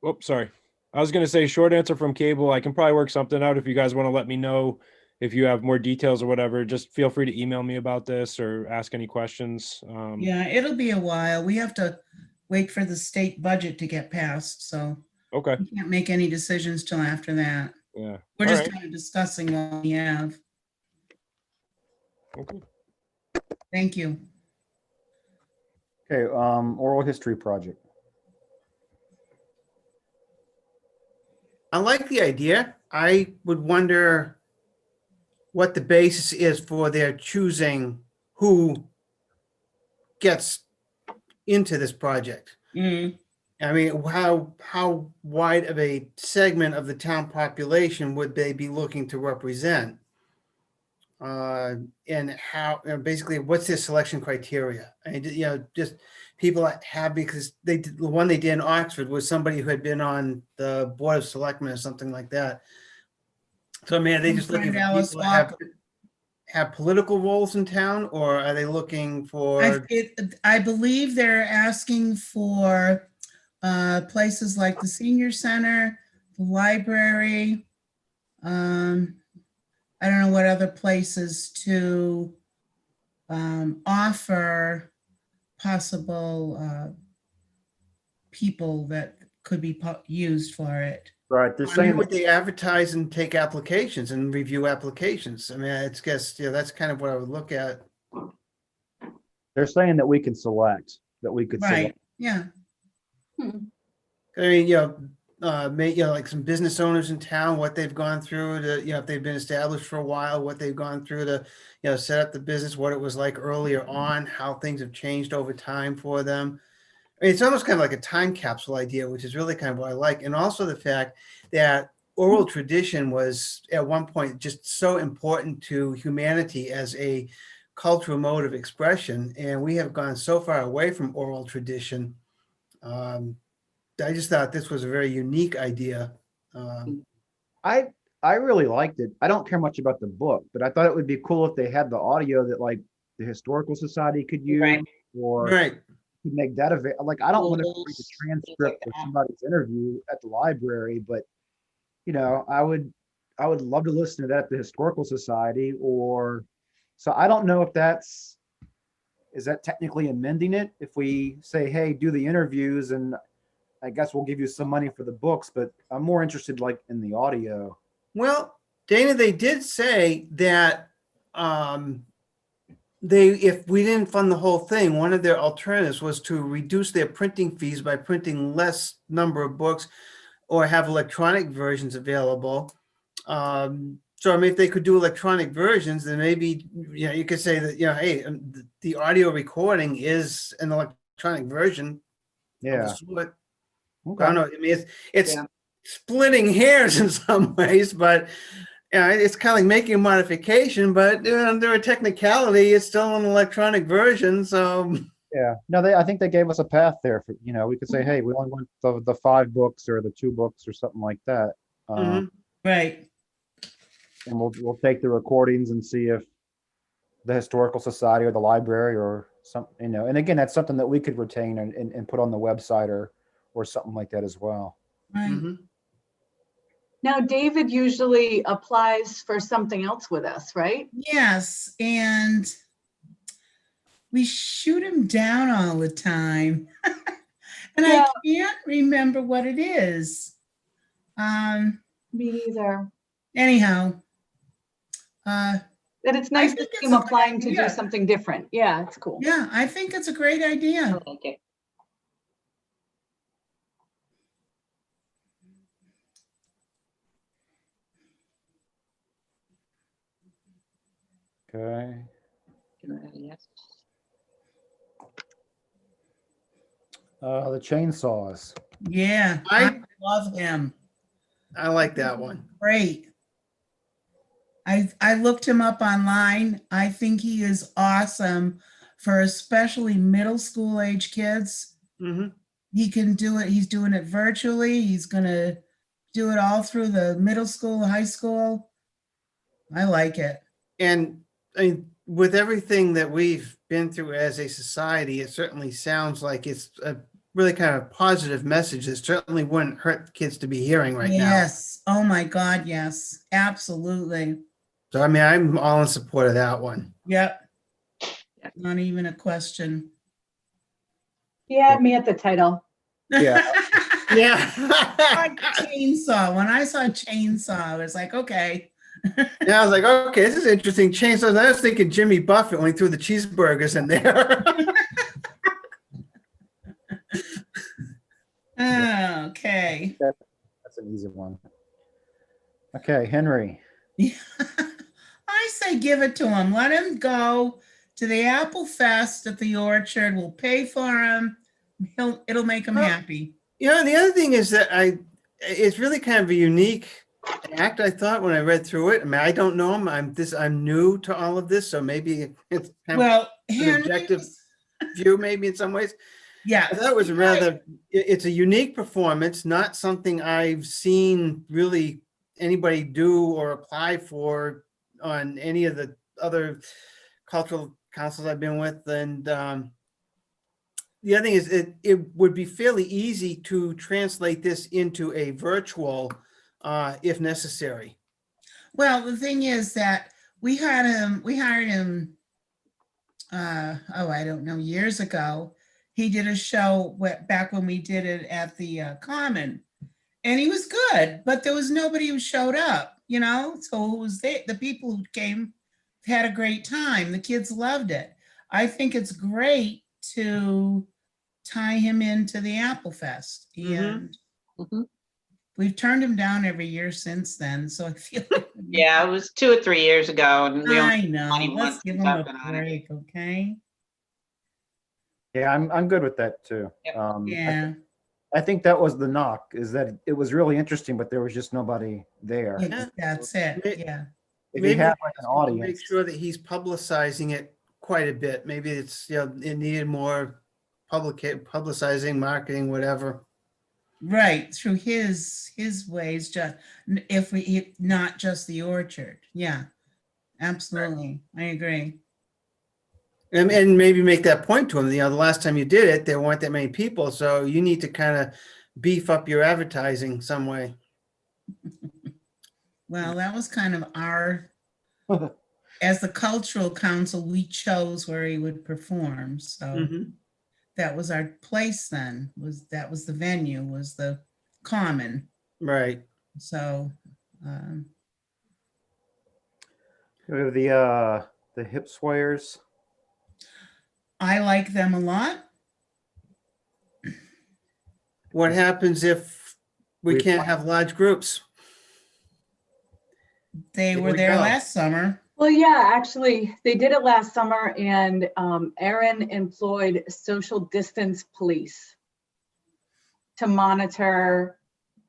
F: Oh, sorry. I was gonna say, short answer from Cable. I can probably work something out if you guys want to let me know if you have more details or whatever. Just feel free to email me about this or ask any questions.
B: Yeah, it'll be a while. We have to wait for the state budget to get passed, so
F: Okay.
B: we can't make any decisions till after that.
F: Yeah.
B: We're
F: All
B: just
F: right.
B: kind of discussing what we have.
F: Okay.
B: Thank you.
A: Okay. Oral history project.
C: I like the idea. I would wonder what the basis is for their choosing who gets into this project.
B: Mm,
C: I mean, how wide of a segment of the town population would they be looking to represent? And how, basically, what's their selection criteria? And, just people that have, because the one they did in Oxford was somebody who had been on the Board of Selectmen or something like that. So, I mean, are they just looking
B: Friend
C: for
B: Alice
C: people that
B: Walker.
C: have political roles in town, or are they looking for?
B: I believe they're asking for places like the senior center, the library. I don't know what other places to offer possible people that could be used for it.
A: Right. They're
C: I mean,
A: saying
C: would they advertise and take applications and review applications? I mean, it's guess, that's kind of what I would look at.
A: that we can select, that we could
B: Right,
A: select.
B: yeah.
C: I mean, like some business owners in town, what they've gone through to, if they've been established for a while, what they've gone through to, set up the business, what it was like earlier on, how things have changed over time for them. I mean, it's almost kind of like a time capsule idea, which is really kind of what I like. And also the fact that oral tradition was at one point just so important to humanity as a cultural mode of expression. And we have gone so far away from oral tradition. I just thought this was a very unique idea.
A: I really liked it. I don't care much about the book, but I thought it would be cool if they had the audio that like the Historical Society could use,
D: Right.
A: or
C: Right.
A: could make that available. Like, I don't want to read the
D: Things like
A: transcript of
D: that.
A: somebody's interview at the library, but I would love to listen to that at the Historical Society. Or so I don't know if is that technically amending it if we say, hey, do the interviews, and I guess we'll give you some money for the books, but I'm more interested like in the audio.
C: Well, Dana, they did say that if we didn't fund the whole thing, one of their alternatives was to reduce their printing fees by printing less number of books or have electronic versions available. So, I mean, if they could do electronic versions, then maybe, you could say that, hey, the audio recording is an electronic version
A: Yeah.
C: split. I
A: Okay.
C: don't know. I mean, it's
D: Yeah.
C: splitting hairs in some ways, but it's kind of like making a modification. But under a technicality, it's still an electronic version. So
A: Yeah. No, I think they gave us a path there for, we could say, hey, we only want the 5 books or the 2 books or something like that.
C: mhm.
B: Right.
A: And we'll take the recordings and see if the historical society or the library or some, and again, that's something that we could retain and put on the website or something like that as well.
B: Right.
C: Mhm.
E: Now, David usually applies for something else with us, right?
B: Yes, and we shoot him down all the time. And
E: Yeah.
B: I can't remember what it is.
E: Me either.
B: Anyhow,
E: But it's nice to
B: think
E: see
B: it's
E: him
B: a good
E: applying to do
B: idea.
E: something different. Yeah, it's cool.
B: yeah, I think it's a great
D: I
B: idea.
D: like it.
A: Okay.
D: Yes.
A: The chainsaws.
B: Yeah, I love him.
C: I like that one.
B: Great. I looked him up online. I think he is awesome for especially middle school age kids.
C: Mhm.
B: He can do it. He's doing it virtually. He's gonna do it all through the middle school, high school. I like it.
C: And I mean, with everything that we've been through as a society, it certainly sounds like it's a really kind of positive message. It certainly wouldn't hurt kids to be hearing right now.
B: Yes. Oh my God. Yes. Absolutely.
C: So I mean, I'm all in support of that one.
B: Yep.
D: Yep.
B: Not even a question.
E: He had me at the title.
A: Yeah.
C: Yeah.
B: Like chainsaw. When I saw chainsaw, I was like, okay.
C: Yeah, I was like, okay, this is interesting. Chainsaws. I was thinking Jimmy Buffett when he threw the cheeseburgers in there.
B: Okay.
A: That's an easy one. Okay, Henry.
B: I say give it to him. Let him go to the Apple Fest at the Orchard. We'll pay for him. It'll make him
C: Well,
B: happy.
C: You know, the other thing is that it's really kind of a unique act, I thought, when I read through it. I mean, I don't know him. I'm new to all of this, so maybe it's kind of
B: Well,
C: an
B: Henry,
C: objective view, maybe in some ways.
B: yeah,
C: I thought it was it's a unique performance, not something I've seen really anybody do or apply for on any of the other cultural councils I've been with. And the other thing is it would be fairly easy to translate this into a virtual if necessary.
B: well, the thing is that we hired him, I don't know, years ago. He did a show back when we did it at the Common, and he was good, but there was nobody who showed up, so it was the people who came had a great time. The kids loved it. I think it's great to tie him into the Apple Fest, and
D: Mhm.
B: we've turned him down every year since then, so I feel like
D: Yeah, it was 2 or 3 years ago, and we only
B: I know.
D: money
B: Let's
D: once
B: give
D: since
B: him
D: I've
B: a
D: been on it.
B: break, okay?
A: Yeah, I'm good with that too.
D: Yep.
B: Yeah.
A: I think that was the knock, is that it was really interesting, but there was just nobody there.
B: Yeah, that's it.
C: May-
B: Yeah.
A: If
C: Maybe
A: you have like an
C: Make
A: audience,
C: sure that he's publicizing it quite a bit. Maybe it's, it needed more publicizing, marketing, whatever.
B: Right. Through his ways, not just the Orchard. Yeah. Absolutely. I agree.
C: And maybe make that point to him. The last time you did it, there weren't that many people. So you need to kind of beef up your advertising some way.
B: Well, that was kind of as the cultural council, we chose where he would perform. So
C: Mhm.
B: that was our place then, that was the venue, was the Common.
C: Right.
B: So,
A: we have the hip swayers.
B: I like them a lot.
C: What happens if we
A: We-
C: can't have large groups?
B: They
C: There
B: were
C: we
B: there
C: go.
B: last summer.
E: Well, yeah, actually, they did it last summer, and Aaron employed social distance police. to monitor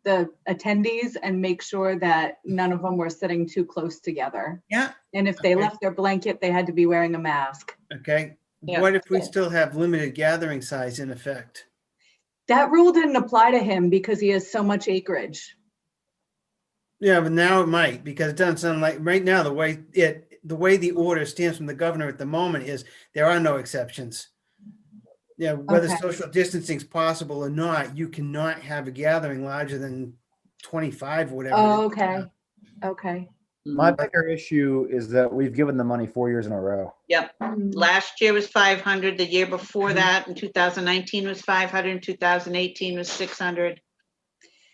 E: the attendees and make sure that none of them were sitting too close together.
B: Yeah,
E: And if they
C: Okay.
E: left their blanket, they had to be wearing a mask.
C: Okay.
D: Yeah.
C: What if we still have limited gathering size in effect?
E: That rule didn't apply to him because he has so much acreage.
C: Yeah, but now it might, because it doesn't sound like, right now, the way the order stands from the governor at the moment is there are no exceptions. Yeah, whether
E: Okay.
C: social distancing is possible or not, you cannot have a gathering larger than 25 or whatever. it is.
E: Oh, okay, okay.
A: My bigger issue is that we've given the money 4 years in a row.
D: Yep.
E: Mm,
D: Last year was 500, the year before that in 2019 was 500, in 2018 was 600.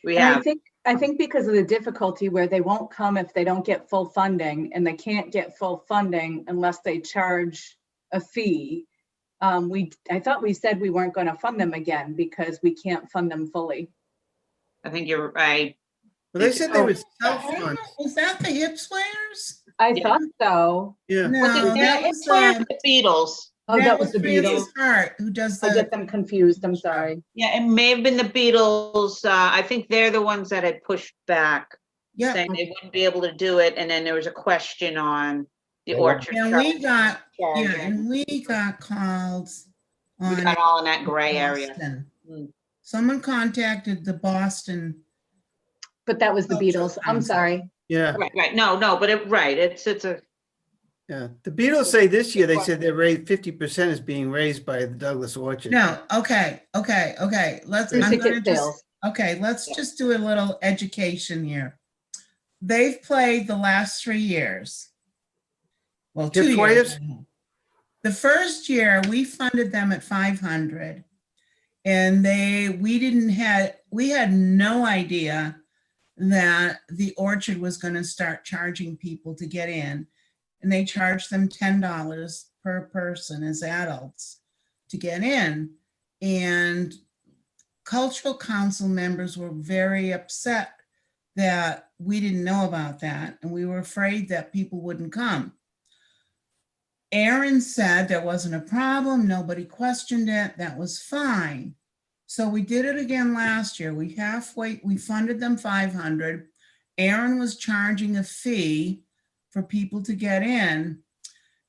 D: We
E: And
D: have,
E: I think because of the difficulty where they won't come if they don't get full funding, and they can't get full funding unless they charge a fee. I thought we said we weren't going to fund them again because we can't fund them fully.
D: I think you're right.
C: Well, they said they would
B: I don't
C: self-fund.
B: know, was that the hip slayers?
E: I
D: Yeah.
E: thought so.
C: Yeah.
B: No,
D: Was it
B: that
D: the
B: was,
D: the Beatles?
E: Oh, that was the
B: Francis
E: Beatles.
B: Hart who does
E: I get
B: the,
E: them confused. I'm sorry.
D: Yeah, it may have been the Beatles. I think they're the ones that had pushed back,
B: yeah,
D: saying they wouldn't be able to do it. And then there was a question on the
A: They
D: orchard.
B: and we got, yeah,
D: charge.
B: and we got calls
D: We
B: on
D: got all in that gray area.
B: Boston.
D: Mm.
B: Someone contacted the Boston,
E: But that was the
B: Cultural
E: Beatles. I'm
B: Council.
E: sorry.
C: Yeah,
D: Right, no, but it's a,
C: yeah. The Beatles say this year, they said they raised 50% is being raised by the Douglas Orchard.
B: no, okay. Let's,
E: Through
B: I'm gonna
E: ticket
B: just,
E: sales.
B: okay, let's just do a little education here. They've played the last 3 years. Well,
C: Hip
B: 2
C: Slayers?
B: years. The first year, we funded them at 500. And we had no idea that the orchard was gonna start charging people to get in. And they charged them $10 per person as adults to get in. And cultural council members were very upset that we didn't know about that, and we were afraid that people wouldn't come. Aaron said there wasn't a problem, nobody questioned it, that was fine. So we did it again last year. We funded them 500. Aaron was charging a fee for people to get in.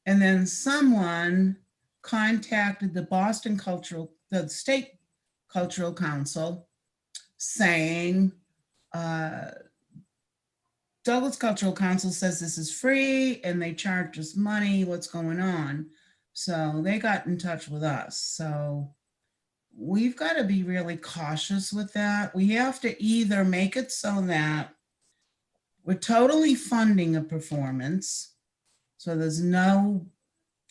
B: And then someone contacted the state cultural council saying, Douglas Cultural Council says this is free and they charge us money, what's going on? So they got in touch with us. So we've got to be really cautious with that. We have to either make it so that we're totally funding a performance, so there's no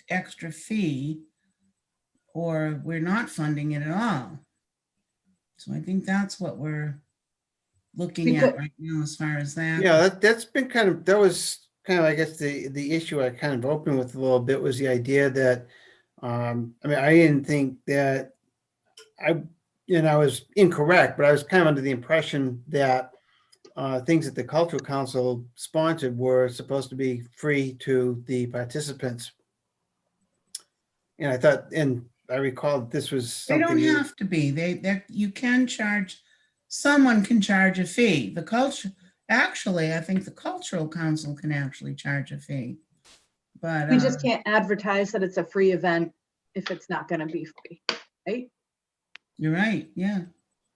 B: extra fee, or we're not funding it at all. So I think that's what we're looking at right now as far as that.
C: Yeah, that's been that was kind of, I guess, the issue I kind of opened with a little bit was the idea that, I mean, I didn't think that I was incorrect, but I was kind of under the impression that things that the Cultural Council sponsored were supposed to be free to the participants. And I thought, and I recall this was
B: They
C: something.
B: don't have to be. You can charge, someone can charge a fee. Actually, I think the Cultural Council can actually charge a fee. But
E: We just can't advertise that it's a free event if it's not going to be free, right?
B: You're right, yeah.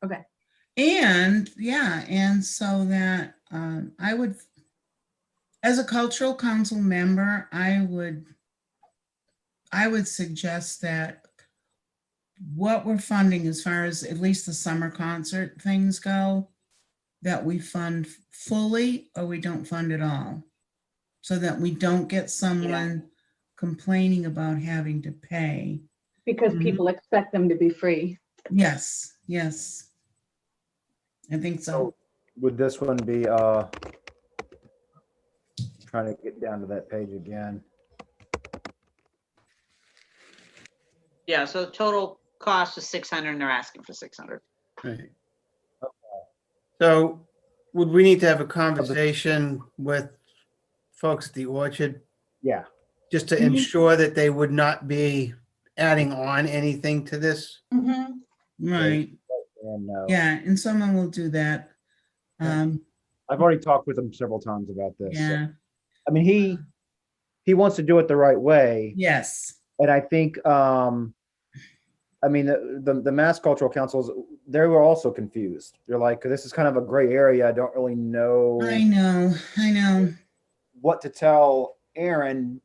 E: Okay.
B: And so that I would, as a Cultural Council member, I would suggest that what we're funding as far as at least the summer concert things go, that we fund fully or we don't fund at all. So that we don't get someone complaining about having to pay.
E: Because
B: Mhm.
E: people expect them to be free.
B: Yes. I think so.
A: So would this one be, trying to get down to that page again?
D: yeah, so total cost is 600 and they're asking for 600.
C: Right. So would we need to have a conversation with folks at the Orchard
A: Yeah,
C: just to
E: Mhm.
C: ensure that they would not be adding on anything to this?
E: Mhm.
B: Right.
A: And
B: Yeah, and someone will do that.
A: I've already talked with him several times about this. So,
B: Yeah,
A: I mean, he wants to do it the right way.
B: yes.
A: And I think, I mean, the Mass Cultural Councils, they were also confused. They're like, this is kind of a gray area. I don't really know
B: I know.
A: what to tell Aaron.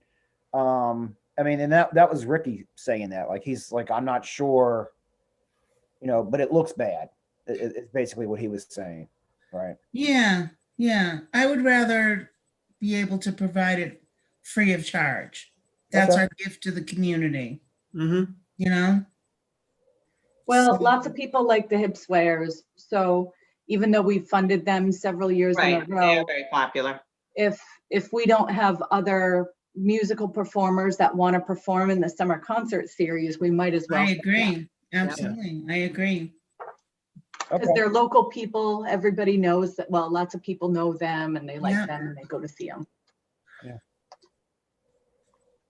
A: I mean, and that was Ricky saying that. Like, he's like, I'm not sure, but it looks bad. It's basically what he was saying, right?
B: Yeah, yeah. I would rather be able to provide it free of charge. That's
A: Okay.
B: our gift to the community,
C: Mm-hmm.
B: you know?
E: Well,
B: So-
E: lots of people like the hip swayers. So even though we've funded them several years in a
D: Right, they
E: row,
D: are very popular.
E: if we don't have other musical performers that want to perform in the summer concert series, we might as well.
B: I agree. Absolutely. I agree.
E: Because
A: Okay.
E: they're local people. Everybody knows that, well, lots of people know them and they like
B: Yeah.
E: them and they go to see them.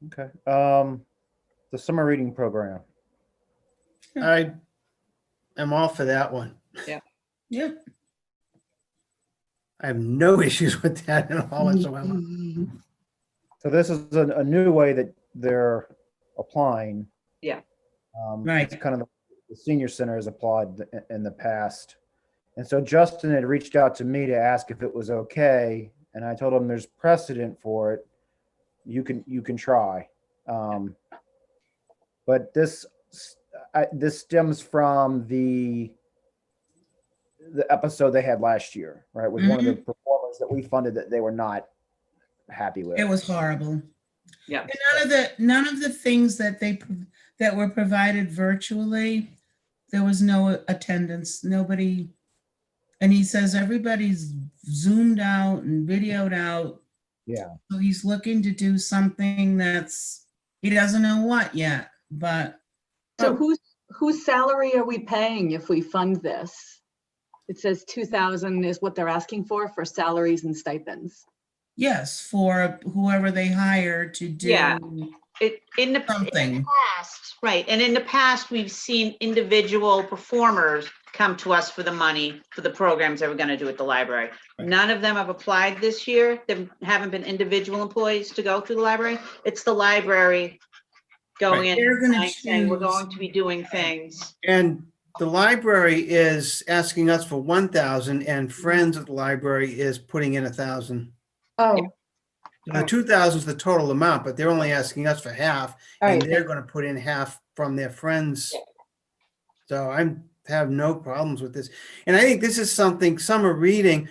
A: Okay. The summer reading program.
C: I am all for that one.
B: Yep.
C: I have no issues with that at all whatsoever.
A: So this is a new way that they're applying.
D: Yeah.
B: Right.
A: It's kind of the senior center has applied in the past. And so Justin had reached out to me to ask if it was okay. And I told him there's precedent for it. You can try. But this stems from the episode they had last year, right? With one of the performers that we funded that they were not happy with.
B: It was horrible.
D: Yeah.
B: And none of the things that that were provided virtually, there was no attendance, nobody. And he says everybody's zoomed out and videoed out.
A: Yeah.
B: So he's looking to do something he doesn't know what yet, but
E: So whose salary are we paying if we fund this? It says 2,000 is what they're asking for salaries and stipends.
B: yes, for whoever they hire to do
D: Yeah. In the
B: something.
D: past, right, and in the past, we've seen individual performers come to us for the money for the programs that we're gonna do at the library. None of them have applied this year. There haven't been individual employees to go through the library. It's the library going in,
B: They're gonna
D: saying, we're
B: choose.
D: going to be doing things.
C: And the library is asking us for 1,000 and Friends at the library is putting in 1,000.
E: Oh,
C: The 2,000 is the total amount, but they're only asking us for half
E: all
C: and
E: right.
C: they're going to put in half from their friends. So I have no problems with this. And I think this is something, summer reading,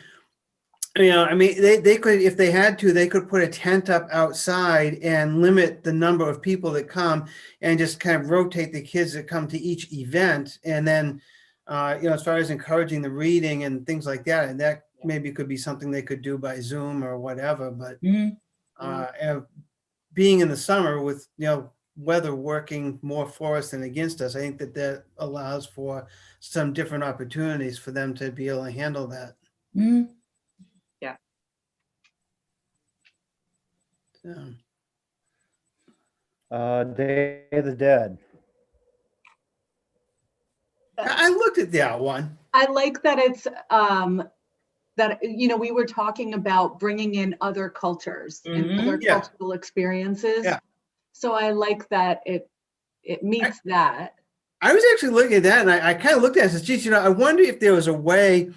C: I mean, they could, if they had to, they could put a tent up outside and limit the number of people that come and just kind of rotate the kids that come to each event. And then, as far as encouraging the reading and things like that, and that maybe could be something they could do by Zoom or whatever, but
B: Mhm.
C: being in the summer with, weather working more for us than against us, I think that allows for some different opportunities for them to be able to handle that.
B: Mhm.
C: So,
A: Day of the Dead.
C: I looked at that one.
E: I like that it's, that, we were talking about bringing in other cultures and other
C: Yeah.
E: cultural experiences.
C: Yeah.
E: So I like that it meets that.
C: I was actually looking at that and I kind of looked at it and said, geez, I wonder if there was a way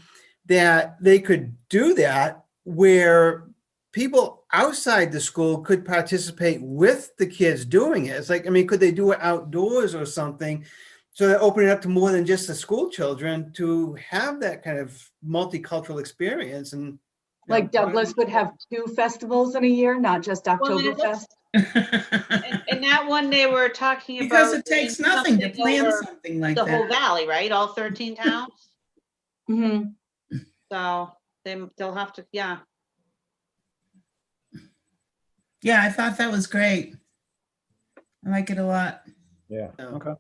C: that they could do that where people outside the school could participate with the kids doing it. It's like, could they do it outdoors or something? So they're opening up to more than just the school children to have that kind of multicultural experience. And
E: Like Douglas would have 2 festivals in a year, not just
D: Well, and it
E: Oktoberfest.
D: And that one, they were talking about.
B: Because it takes
D: doing
B: nothing to
D: something
B: plan
D: over
B: something like
D: the whole
B: that.
D: valley, right? All 13 towns.
E: Mhm.
D: So they'll have to, yeah.
B: Yeah, I thought that was great. I like it a lot.
A: Yeah.
C: Yeah.
A: Okay.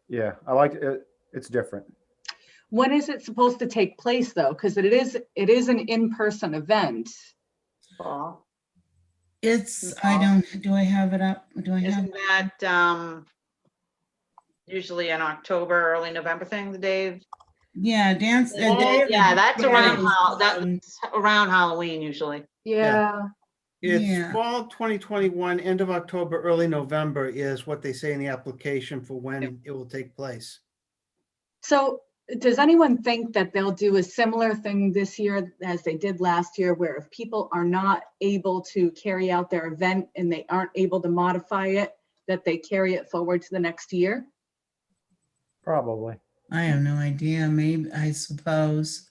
A: Yeah, I like it. It's different.
E: When is it supposed to take place though? Because it is an in-person event.
D: Fall.
B: Do I have it up? Do I have?
D: Isn't that, usually an October, early November thing, the day.
B: Yeah, dance.
D: Yeah, that's around,
B: Um,
D: that's around Halloween usually.
E: Yeah,
C: It's
B: Yeah.
C: fall 2021, end of October, early November is what they say in the application for
D: Yep.
C: when it will take place.
E: so does anyone think that they'll do a similar thing this year as they did last year, where if people are not able to carry out their event and they aren't able to modify it, that they carry it forward to the next year?
A: Probably.
B: I have no idea. Maybe, I suppose.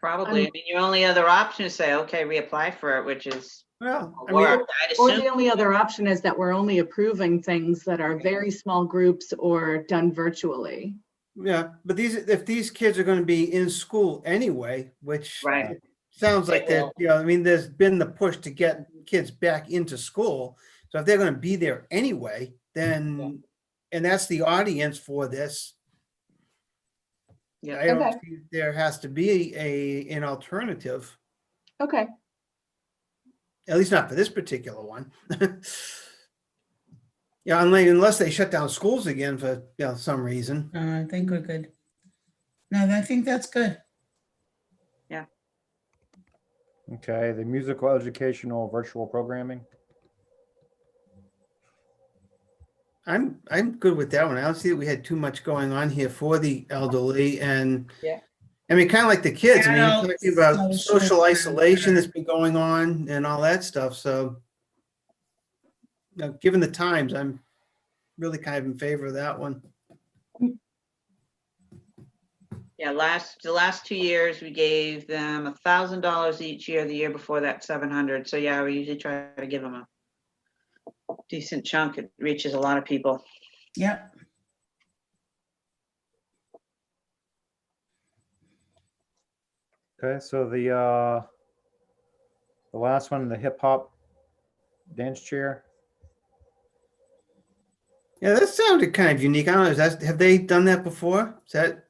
D: Probably. I mean, your only other option is say, okay, reapply for it, which is
C: Well,
D: a
C: I mean,
D: work, I'd
E: Or
D: assume.
E: the only other option is that we're only approving things that are very small groups or done virtually.
C: yeah, but if these kids are going to be in school anyway, which
D: Right.
C: it sounds like
D: They
C: that,
D: will.
C: I mean, there's been the push to get kids back into school. So if they're going to be there anyway, then, and that's the audience for this.
D: Yeah.
C: I don't
E: Okay.
C: see there has to be an alternative,
E: Okay,
C: at least not for this particular one. Yeah, unless they shut down schools again for, some reason.
B: I think we're good. No, I think that's good.
A: Okay, the musical educational virtual programming.
C: I'm good with that one. I don't see that we had too much going on here for the elderly and.
D: Yeah.
C: I mean, kind of like the kids, I mean,
B: Adult
C: you're talking about
B: social
C: social isolation
B: care.
C: that's been going on and all that stuff, so. Given the times, I'm really kind of in favor of that one.
D: Yeah, the last 2 years, we gave them $1,000 each year. The year before that, 700. So yeah, we usually try to give them a decent chunk. It reaches a lot of people.
B: Yep.
A: Okay, so the last one, the hip hop dance chair.
C: Yeah, that sounded kind of unique. I don't know, have they done that before? Are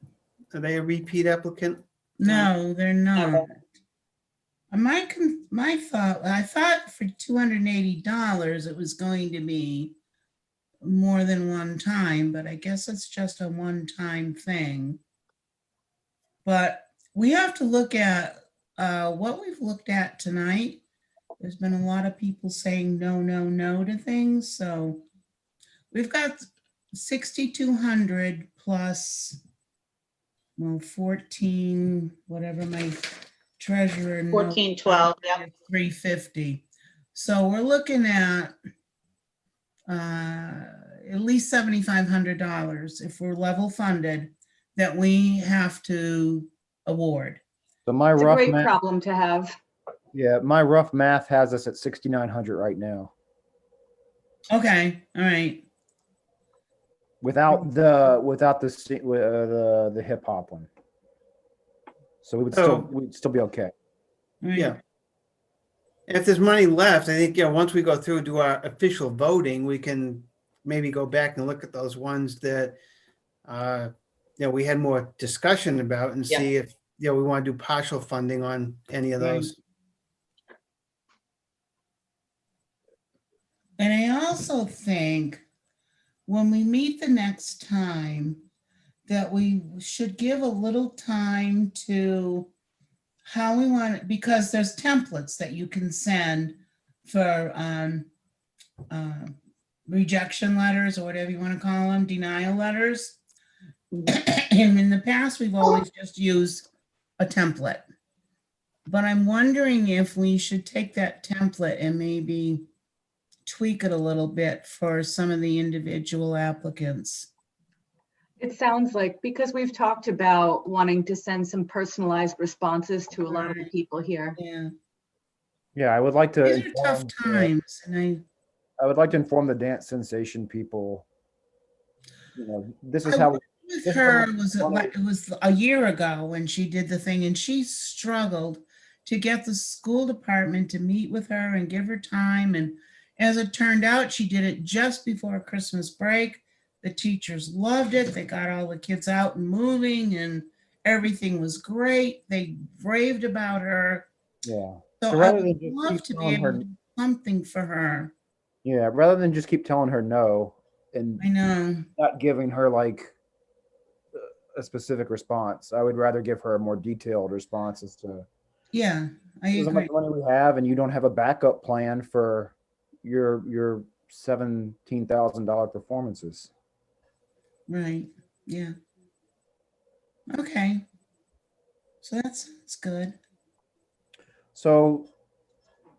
C: they a repeat applicant?
B: No, they're not. I thought for $280, it was going to be more than one time, but I guess it's just a one-time thing. But we have to look at what we've looked at tonight. There's been a lot of people saying no, no, no to things, so we've got 6,200 plus, well, 14, whatever my treasurer.
D: 14, 12, yep.
B: 350. So we're looking at at least $7,500 if we're level funded that we have to award.
A: So my
E: it's a
A: rough
E: great
A: math,
E: problem to have.
A: yeah, my rough math has us at 6,900 right now,
B: Okay, all right.
A: without the hip hop one. So we'd still be okay.
B: all right.
C: Yeah. If there's money left, I think, once we go through, do our official voting, we can maybe go back and look at those ones that, we had more discussion about and
D: Yeah.
C: see if, we want to do partial funding on any of
B: Right.
C: those.
B: And I also think when we meet the next time, that we should give a little time to how we want it, because there's templates that you can send for rejection letters or whatever you want to call them, denial letters. And in the past, we've always just used a template. But I'm wondering if we should take that template and maybe tweak it a little bit for some of the individual applicants.
E: It sounds like, because we've talked about wanting to send some personalized responses to a lot of the people here.
B: Yeah,
A: Yeah, I would like to.
B: these are tough
A: inform
B: times, and
A: I would like to inform the dance sensation people. This is
B: I
A: how.
B: with
A: this is
B: her
A: how-
B: it was a year ago when she did the thing, and she struggled to get the school department to meet with her and give her time. And as it turned out, she did it just before Christmas break. The teachers loved it. They got all the kids out and moving, and everything was great. They raved about her.
A: Yeah.
B: So
A: So
B: I
A: rather
B: would
A: than just
B: love
A: keep
B: to be
A: telling
B: able
A: her-
B: to do something for her.
A: Yeah, rather than just keep telling her no, and
B: I know.
A: not giving her like a specific response. I would rather give her a more detailed response as to
B: Yeah, I
A: this is how much
B: agree.
A: money we have, and you don't have a backup plan for your $17,000 performances.
B: Right, yeah. Okay. So that's good.
A: So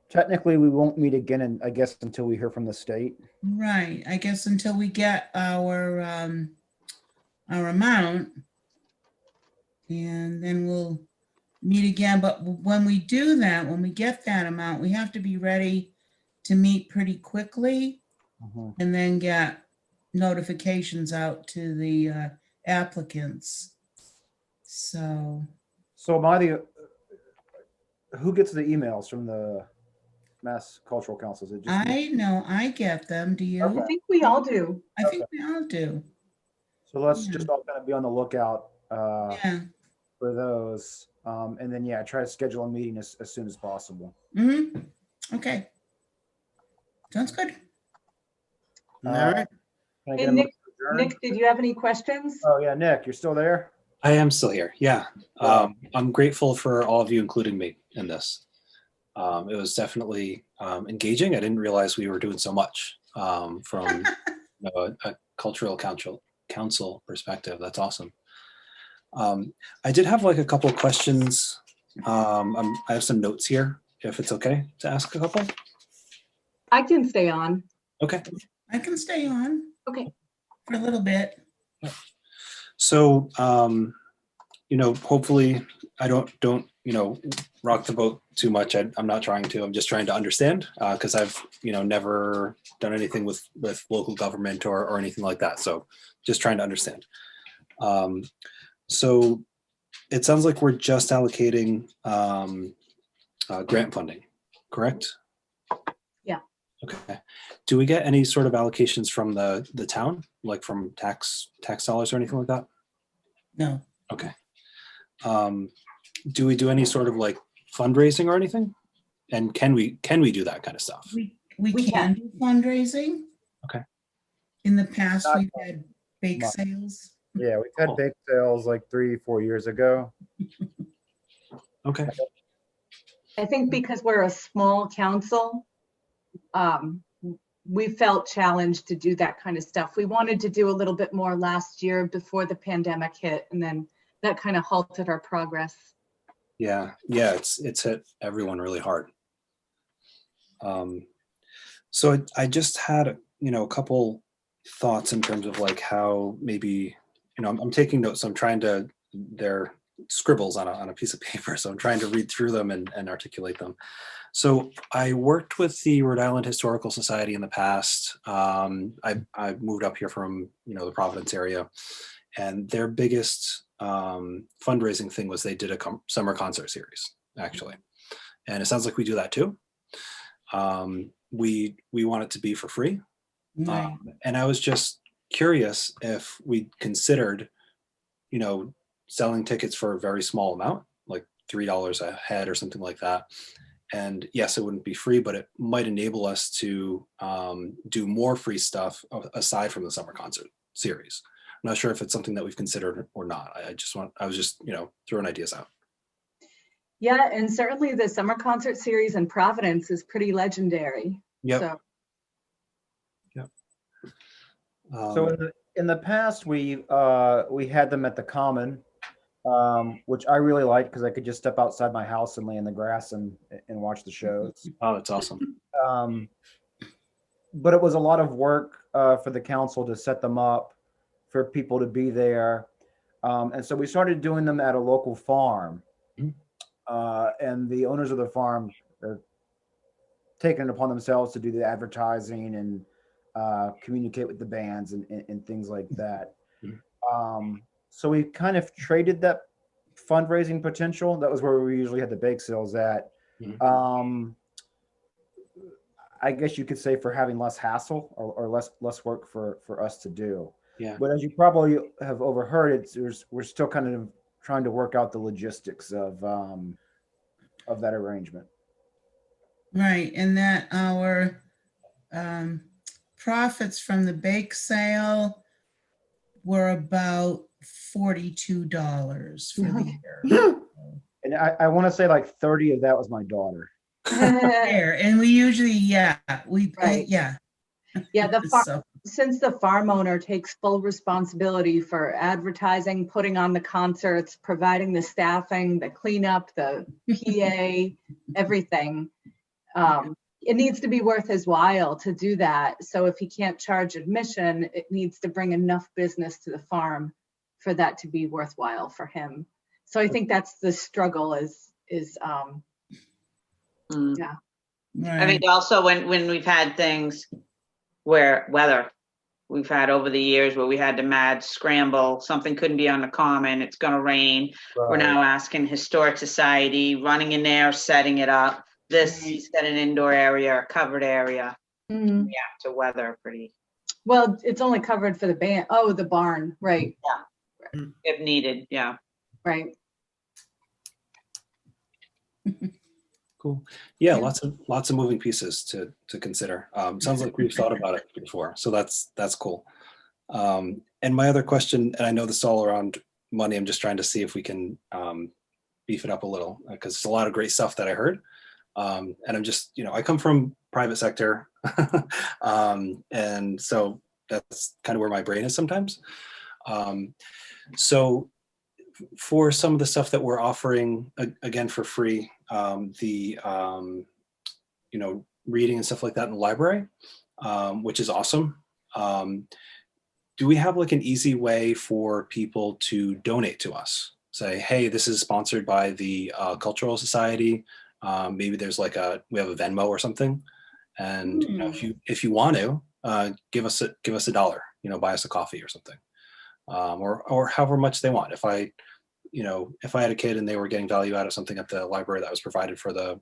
A: technically, we won't meet again, and I guess until we hear from the state.
B: Right, I guess until we get our amount. And then we'll meet again, but when we do that, when we get that amount, we have to be ready to meet pretty quickly
A: Mhm.
B: and then get notifications out to the applicants. So
A: So who gets the emails from the Mass Cultural Council? Is it just me?
B: I know I get them. Do you?
A: Okay.
E: I think we all do.
B: I think we all do.
A: So let's
B: Yeah.
A: just all kind of be on the lookout
B: Yeah.
A: for those. And then, yeah, try to schedule a meeting as soon as possible.
B: Mm-hmm. Okay. Sounds good.
C: All right.
A: Can I
E: Hey,
A: get a
E: Nick-
A: motion to adjourn?
E: Nick, did you have any questions?
A: Oh, yeah, Nick, you're still there?
G: I am still here. Yeah.
A: Yeah.
G: I'm grateful for all of you, including me in this. It was definitely engaging. I didn't realize we were doing so much from a cultural council perspective. That's awesome. I did have like a couple of questions. I have some notes here, if it's okay to ask a couple.
E: I can stay on.
G: Okay.
B: I can stay on.
E: Okay.
B: For a little bit.
G: So, hopefully I don't, rock the boat too much. I'm not trying to. I'm just trying to understand because I've, never done anything with local government or anything like that. So just trying to understand. So it sounds like we're just allocating grant funding, correct?
E: Yeah.
G: Okay. Do we get any sort of allocations from the town, like from tax dollars or anything like that?
B: No.
G: Okay. Do we do any sort of like fundraising or anything? And can we do that kind of stuff?
B: We
E: We
B: can do fundraising.
G: Okay.
B: In the past,
A: Not
B: we've had bake
A: much.
B: sales.
A: Yeah, we've had
G: Cool.
A: bake sales like 3-4 years ago.
G: Okay.
E: I think because we're a small council, we felt challenged to do that kind of stuff. We wanted to do a little bit more last year before the pandemic hit, and then that kind of halted our progress.
G: Yeah. It's hit everyone really hard. So I just had, a couple thoughts in terms of like how maybe, I'm taking notes. So I'm trying to, they're scribbles on a piece of paper. So I'm trying to read through them and articulate them. So I worked with the Rhode Island Historical Society in the past. I moved up here from, the Providence area, and their biggest fundraising thing was they did a summer concert series, actually. And it sounds like we do that too. We want it to be for free.
B: Right.
G: And I was just curious if we considered, selling tickets for a very small amount, like $3 a head or something like that. And yes, it wouldn't be free, but it might enable us to do more free stuff aside from the summer concert series. I'm not sure if it's something that we've considered or not. I was just, throwing ideas out.
E: Yeah, and certainly the summer concert series in Providence is pretty legendary.
G: Yep.
E: So
A: So in the past, we had them at the Common, which I really liked because I could just step outside my house and lay in the grass and watch the shows.
G: Oh, that's awesome.
A: But it was a lot of work for the council to set them up, for people to be there. And so we started doing them at a local farm. And the owners of the farm are taking it upon themselves to do the advertising and communicate with the bands and things like that. So we kind of traded that fundraising potential. That was where we usually had the bake sales at. I guess you could say for having less hassle or less work for us to do.
G: Yeah.
A: But as you probably have overheard, we're still kind of trying to work out the logistics of that arrangement.
B: Right. And that profits from the bake sale were about $42 for the year.
A: And I want to say like 30 of that was my daughter.
B: Fair. And we usually, yeah,
E: Right.
B: yeah.
E: Yeah,
B: So,
E: since the farm owner takes full responsibility for advertising, putting on the concerts, providing the staffing, the cleanup, the PA, everything, it needs to be worth his while to do that. So if he can't charge admission, it needs to bring enough business to the farm for that to be worthwhile for him. So I think that's the struggle is
D: Mm.
E: yeah.
D: I
B: right.
D: think also when we've had things where weather, we've had over the years where we had to mad scramble, something couldn't be on the common, it's gonna rain. We're
A: Right.
D: now asking Historic Society, running in there, setting it up. This,
B: Right.
D: he's got an indoor area, a covered area,
E: Mhm.
D: yeah, to weather pretty,
E: Well, it's only covered for the band. Oh, the barn, right,
D: if needed, yeah.
E: right.
G: Cool. Yeah,
E: Yeah.
G: lots of moving pieces to consider. Sounds like we've thought about it before, so that's cool. And my other question, and I know this is all around money. I'm just trying to see if we can beef it up a little because it's a lot of great stuff that I heard. And I'm just, I come from private sector, and so that's kind of where my brain is sometimes. So for some of the stuff that we're offering again for free, the reading and stuff like that in the library, which is awesome. Do we have like an easy way for people to donate to us? Say, hey, this is sponsored by the Cultural Society. Maybe there's we have a Venmo or something, and if you want to give us a dollar, buy us a coffee or something, or however much they want. If I had a kid and they were getting value out of something at the library that was provided for the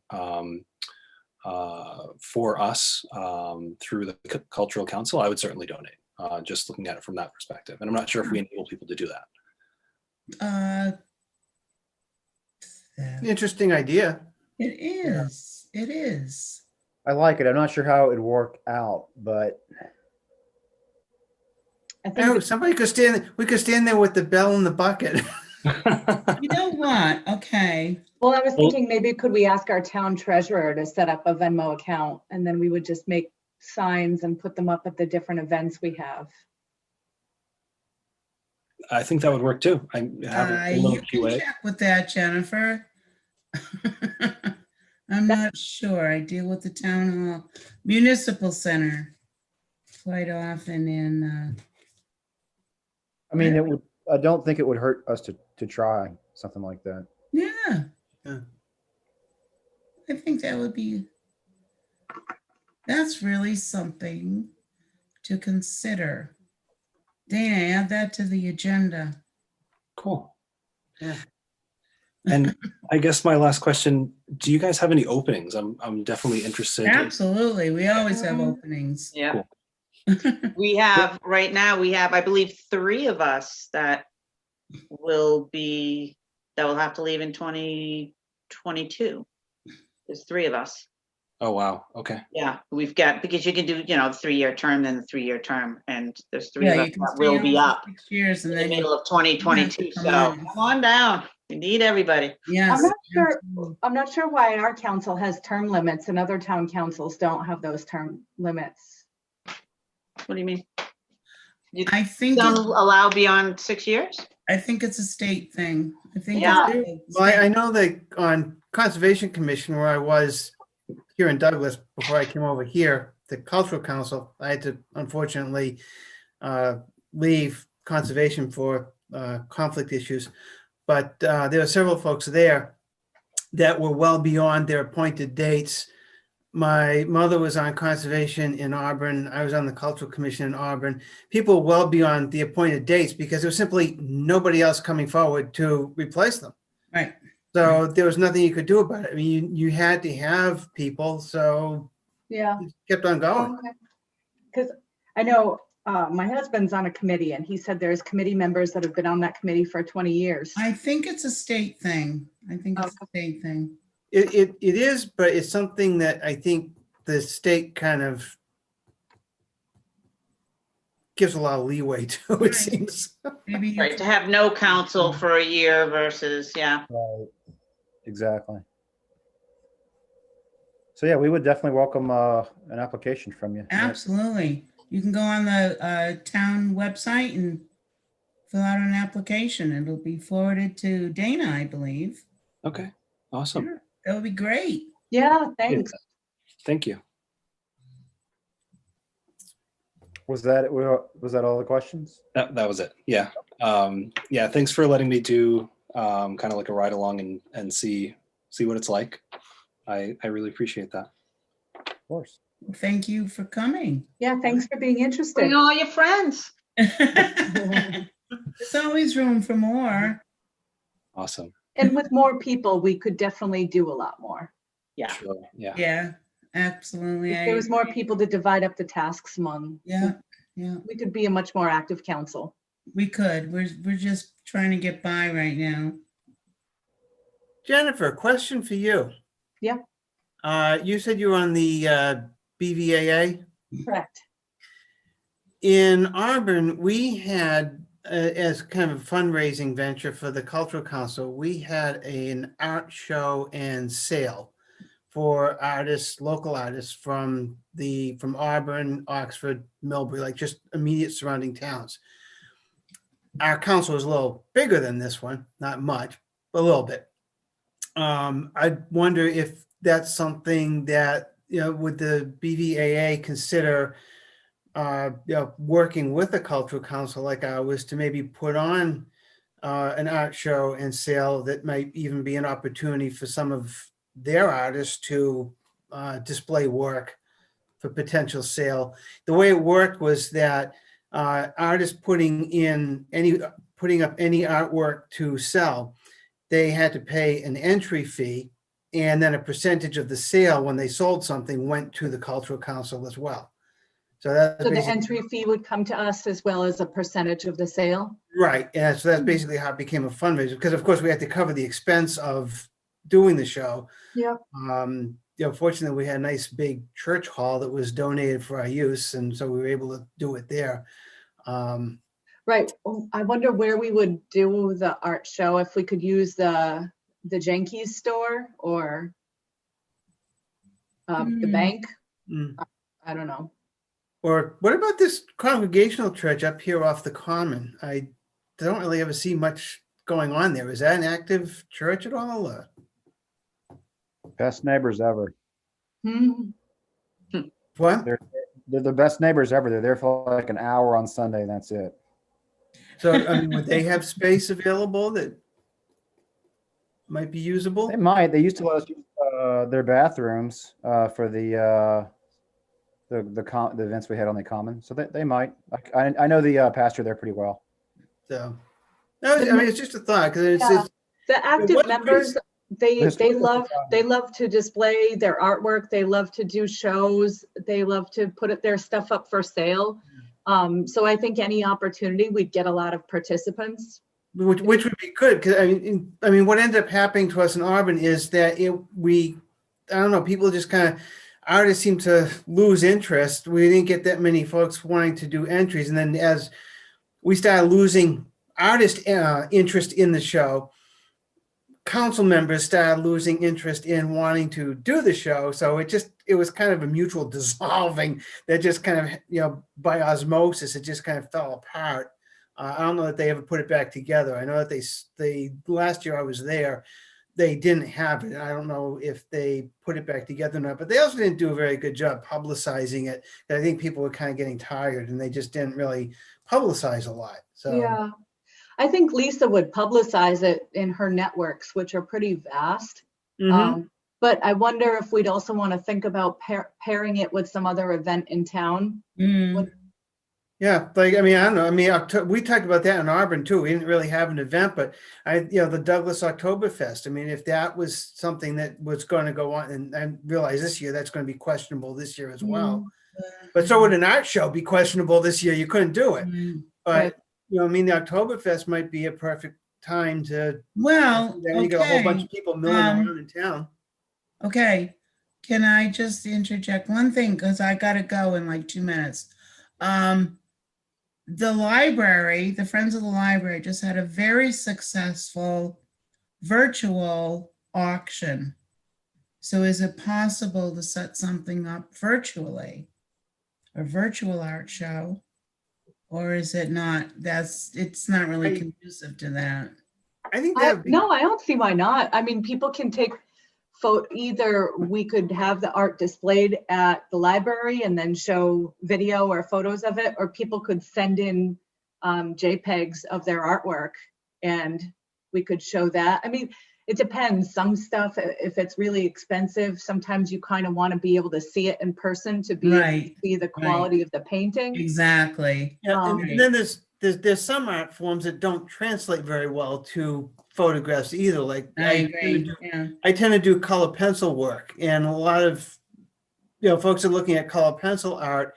G: for us through the Cultural Council, I would certainly donate. Just looking at it from that perspective, and I'm not sure if we enable people to do that.
C: Interesting idea.
B: It is. It is.
A: I like it. I'm not sure how it would work out, but
E: I think
C: Oh, somebody could stand. We could stand there with the bell in the bucket.
B: You know what? Okay.
E: Well, I was thinking maybe could we ask our town treasurer to set up a Venmo account and then we would just make signs and put them up at the different events we have.
G: I think that would work too. I have a little
B: You can
G: QA.
B: check with that, Jennifer. I'm not sure. I deal with the town hall municipal center quite often in,
A: I mean, it would. I don't think it would hurt us to try something like that.
B: yeah.
C: Yeah.
B: I think that would be, that's really something to consider. Dana, add that to the agenda.
G: Cool.
C: Yeah.
G: And I guess my last question: do you guys have any openings? I'm definitely interested.
B: Absolutely. We always have openings.
D: Yeah.
G: Cool.
D: We have, right now, I believe 3 of us that will have to leave in 2022. There's 3 of us.
G: Oh wow. Okay.
D: Yeah, we've got, because you can do, 3-year term, then the 3-year term, and there's 3
B: Yeah,
D: of us
B: you can
D: that
B: stay
D: will
B: on
D: be
B: for
D: up
B: 6 years
D: in
B: and
D: the
B: then
D: middle
B: you,
D: of 2022.
B: come
D: So
B: on.
D: come on down. We need everybody.
B: yes.
E: I'm not sure why our council has term limits and other town councils don't have those term limits.
D: What do you mean?
B: I think,
D: Don't
B: it-
D: allow beyond 6 years?
B: I think it's a state thing. I think.
D: Yeah.
B: it's a
C: Well, I
B: state-
C: know that on Conservation Commission, where I was here in Douglas before I came over here, the Cultural Council, I had to unfortunately leave conservation for conflict issues. But there were several folks there that were well beyond their appointed dates. My mother was on conservation in Auburn. I was on the Cultural Commission in Auburn. People well beyond the appointed dates because there was simply nobody else coming forward to replace them.
B: Right.
C: So there was nothing you could do about it. I mean, you had to have people, so
E: Yeah.
C: it kept on going.
E: Because I know my husband's on a committee and he said there's committee members that have been on that committee for 20 years.
B: I think it's a state thing. I think it's a state thing.
C: It is, but it's something that I think the state kind of gives a lot of leeway too, it
B: Right.
C: seems.
B: Maybe you
D: Right,
B: could-
D: to have no counsel for a year versus, yeah.
A: Right. Exactly. So yeah, we would definitely welcome an application from you.
B: Absolutely. You can go on the town website and fill out an application. It'll be forwarded to Dana, I believe.
G: Okay, awesome.
B: Yeah, that would be great.
E: Yeah, thanks.
G: Thank you.
A: Was that all the questions?
G: That was it. Yeah. Yeah. Thanks for letting me do kind of like a ride along and see what it's like. I really appreciate that.
A: Of course.
B: Thank you for coming.
E: Yeah, thanks for being interested.
D: Bring all your friends.
B: There's always room for more.
G: Awesome.
E: And with more people, we could definitely do a lot more.
D: Yeah.
G: Sure. Yeah.
B: Yeah, absolutely.
E: If
B: I
E: there was more
B: agree.
E: people to divide up the tasks among,
B: Yeah, yeah,
E: we could be a much more active council.
B: we could. We're just trying to get by right now.
C: Jennifer, question for you.
E: Yeah.
C: You said you were on the BVAA.
E: Correct.
C: In Auburn, we had, as kind of a fundraising venture for the Cultural Council, we had an art show and sale for artists, local artists from Auburn, Oxford, Millbury, like just immediate surrounding towns. Our council is a little bigger than this one, not much, but a little bit. I wonder if that's something that, would the BVAA consider, working with a cultural council like ours to maybe put on an art show and sale that might even be an opportunity for some of their artists to display work for potential sale. The way it worked was that artists putting up any artwork to sell, they had to pay an entry fee, and then a percentage of the sale when they sold something went to the cultural council as well. So that's
E: So the
C: basically
E: entry fee would come to us as well as a percentage of the sale.
C: right. And so that's basically how it became a fundraiser, because of course we had to cover the expense of doing the show.
E: Yep.
C: Fortunately, we had a nice big church hall that was donated for our use, and so we were able to do it there.
E: Right. Oh, I wonder where we would do the art show, if we could use the Jenkins store or the
B: Hmm.
E: bank.
C: Mm.
E: I don't know.
C: Or what about this Congregational church up here off the Common? I don't really ever see much going on there. Is that an active church at all? Or?
A: Best neighbors ever.
E: Hmm.
C: What?
A: They're the best neighbors ever. They're there for like an hour on Sunday, and that's it.
C: So, I mean, would they have space available that might be usable?
A: They might. They used to let us use their bathrooms for the events we had on the common. So they might. I know the pastor there pretty well.
C: So, no, I mean, it's just a thought because
E: Yeah.
C: it's
E: The active
C: what
E: members, they
A: There's-
E: love to display their artwork. They love to do shows. They love to put their stuff up for sale. So I think any opportunity, we'd get a lot of participants.
C: which would be good because I mean, what ended up happening to us in Auburn is that I don't know, people just kind of artists seem to lose interest. We didn't get that many folks wanting to do entries, and then as we started losing artist interest in the show, council members started losing interest in wanting to do the show. So it was kind of a mutual dissolving that just kind of, by osmosis, it just kind of fell apart. I don't know that they ever put it back together. I know that they last year I was there, they didn't have it. I don't know if they put it back together or not, but they also didn't do a very good job publicizing it. I think people were kind of getting tired and they just didn't really publicize a lot. So
E: Yeah. I think Lisa would publicize it in her networks, which are pretty vast.
C: Mhm.
E: But I wonder if we'd also want to think about pairing it with some other event in town.
B: Mm.
C: Yeah, like I don't know. I mean, we talked about that in Auburn too. We didn't really have an event, but the Douglas Oktoberfest. I mean, if that was something that was going to go on, and I realize this year that's going to be questionable this year as well. But so would an art show be questionable this year? You couldn't do it.
B: Mm.
C: But the Oktoberfest might be a perfect time to.
B: Well,
C: Then you get a whole bunch
B: okay,
C: of people milling around in town.
B: okay. Can I just interject one thing? Because I gotta go in like 2 minutes. the library, the Friends of the Library just had a very successful virtual auction. So is it possible to set something up virtually? A virtual art show? Or is it not? It's not really
C: I-
B: conducive to that.
C: I think that.
E: No, I don't see why not. I mean, people can take either we could have the art displayed at the library and then show video or photos of it, or people could send in JPEGs of their artwork and we could show that. I mean, it depends. Some stuff, if it's really expensive, sometimes you kind of want to be able to see it in person to be able to
B: Right,
E: see the quality of the painting.
B: exactly.
C: Yeah, and
B: Right.
C: then there's some art forms that don't translate very well to photographs either. Like
B: I
C: tend to
B: agree,
C: do-
B: yeah.
C: I tend to do color pencil work, and a lot of folks are looking at color pencil art.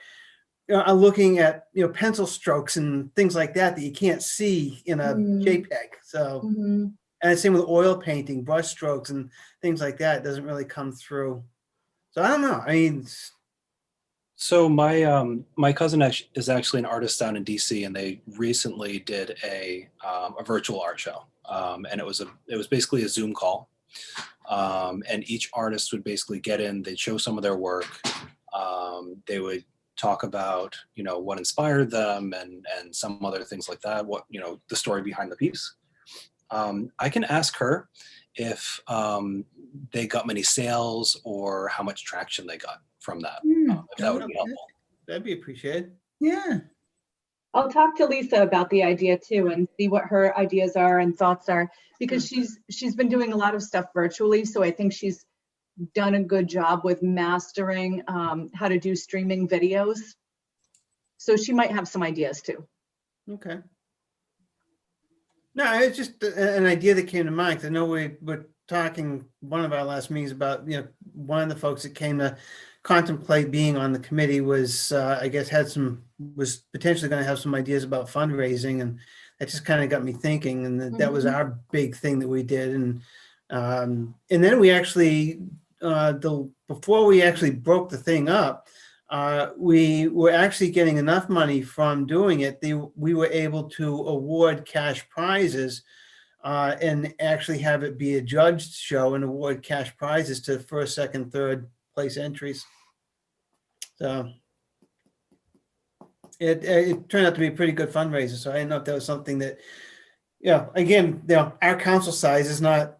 C: Are looking at pencil strokes and things like that that you can't see in a
E: Mhm.
C: JPEG. So
E: Mhm.
C: and same with oil painting, brush strokes and things like that. It doesn't really come through. So I don't know. I mean,
G: So my cousin is actually an artist down in DC, and they recently did a virtual art show, and it was basically a Zoom call, and each artist would basically get in, they'd show some of their work, they would talk about what inspired them and some other things like that, what the story behind the piece. I can ask her if they got many sales or how much traction they got from that. If that would be helpful.
C: that'd be appreciated.
B: Yeah,
E: I'll talk to Lisa about the idea too and see what her ideas are and thoughts are, because she's been doing a lot of stuff virtually. So I think she's done a good job with mastering how to do streaming videos. So she might have some ideas too.
C: Okay. No, it's just an idea that came to mind. 'Cause I know we were talking one of our last meetings about, one of the folks that came to contemplate being on the committee was, I guess, was potentially going to have some ideas about fundraising, and that just kind of got me thinking. And that was our big thing that we did. And then we actually, before we actually broke the thing up, we were actually getting enough money from doing it. We were able to award cash prizes and actually have it be a judged show and award cash prizes to first, second, third place entries. So it turned out to be a pretty good fundraiser. So I didn't know if that was something that, again, our council size is not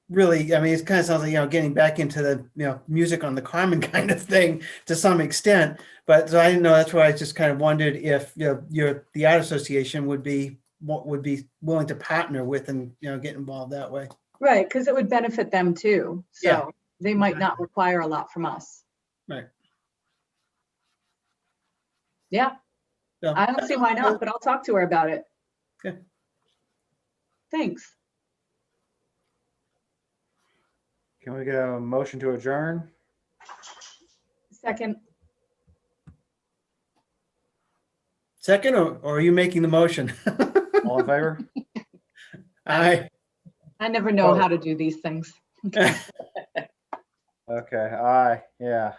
C: really, I mean, it kind of sounds like, getting back into the, music on the common kind of thing to some extent. But so I didn't know, that's why I just kind of wondered if, the art association would be willing to partner with and, get involved that way.
E: Right, because it would benefit them too. So
C: Yeah,
E: they might not
C: exactly.
E: require a lot from us.
C: Right.
E: Yeah,
C: So,
E: I don't see why not, but I'll talk to her about it.
C: Okay.
E: Thanks.
A: Can we get a motion to adjourn?
E: Second,
C: Second, or are you making the motion?
A: All in favor?
C: Aye.
E: I never know
A: Oh.
E: how to do these things.
A: Okay, aye, yeah.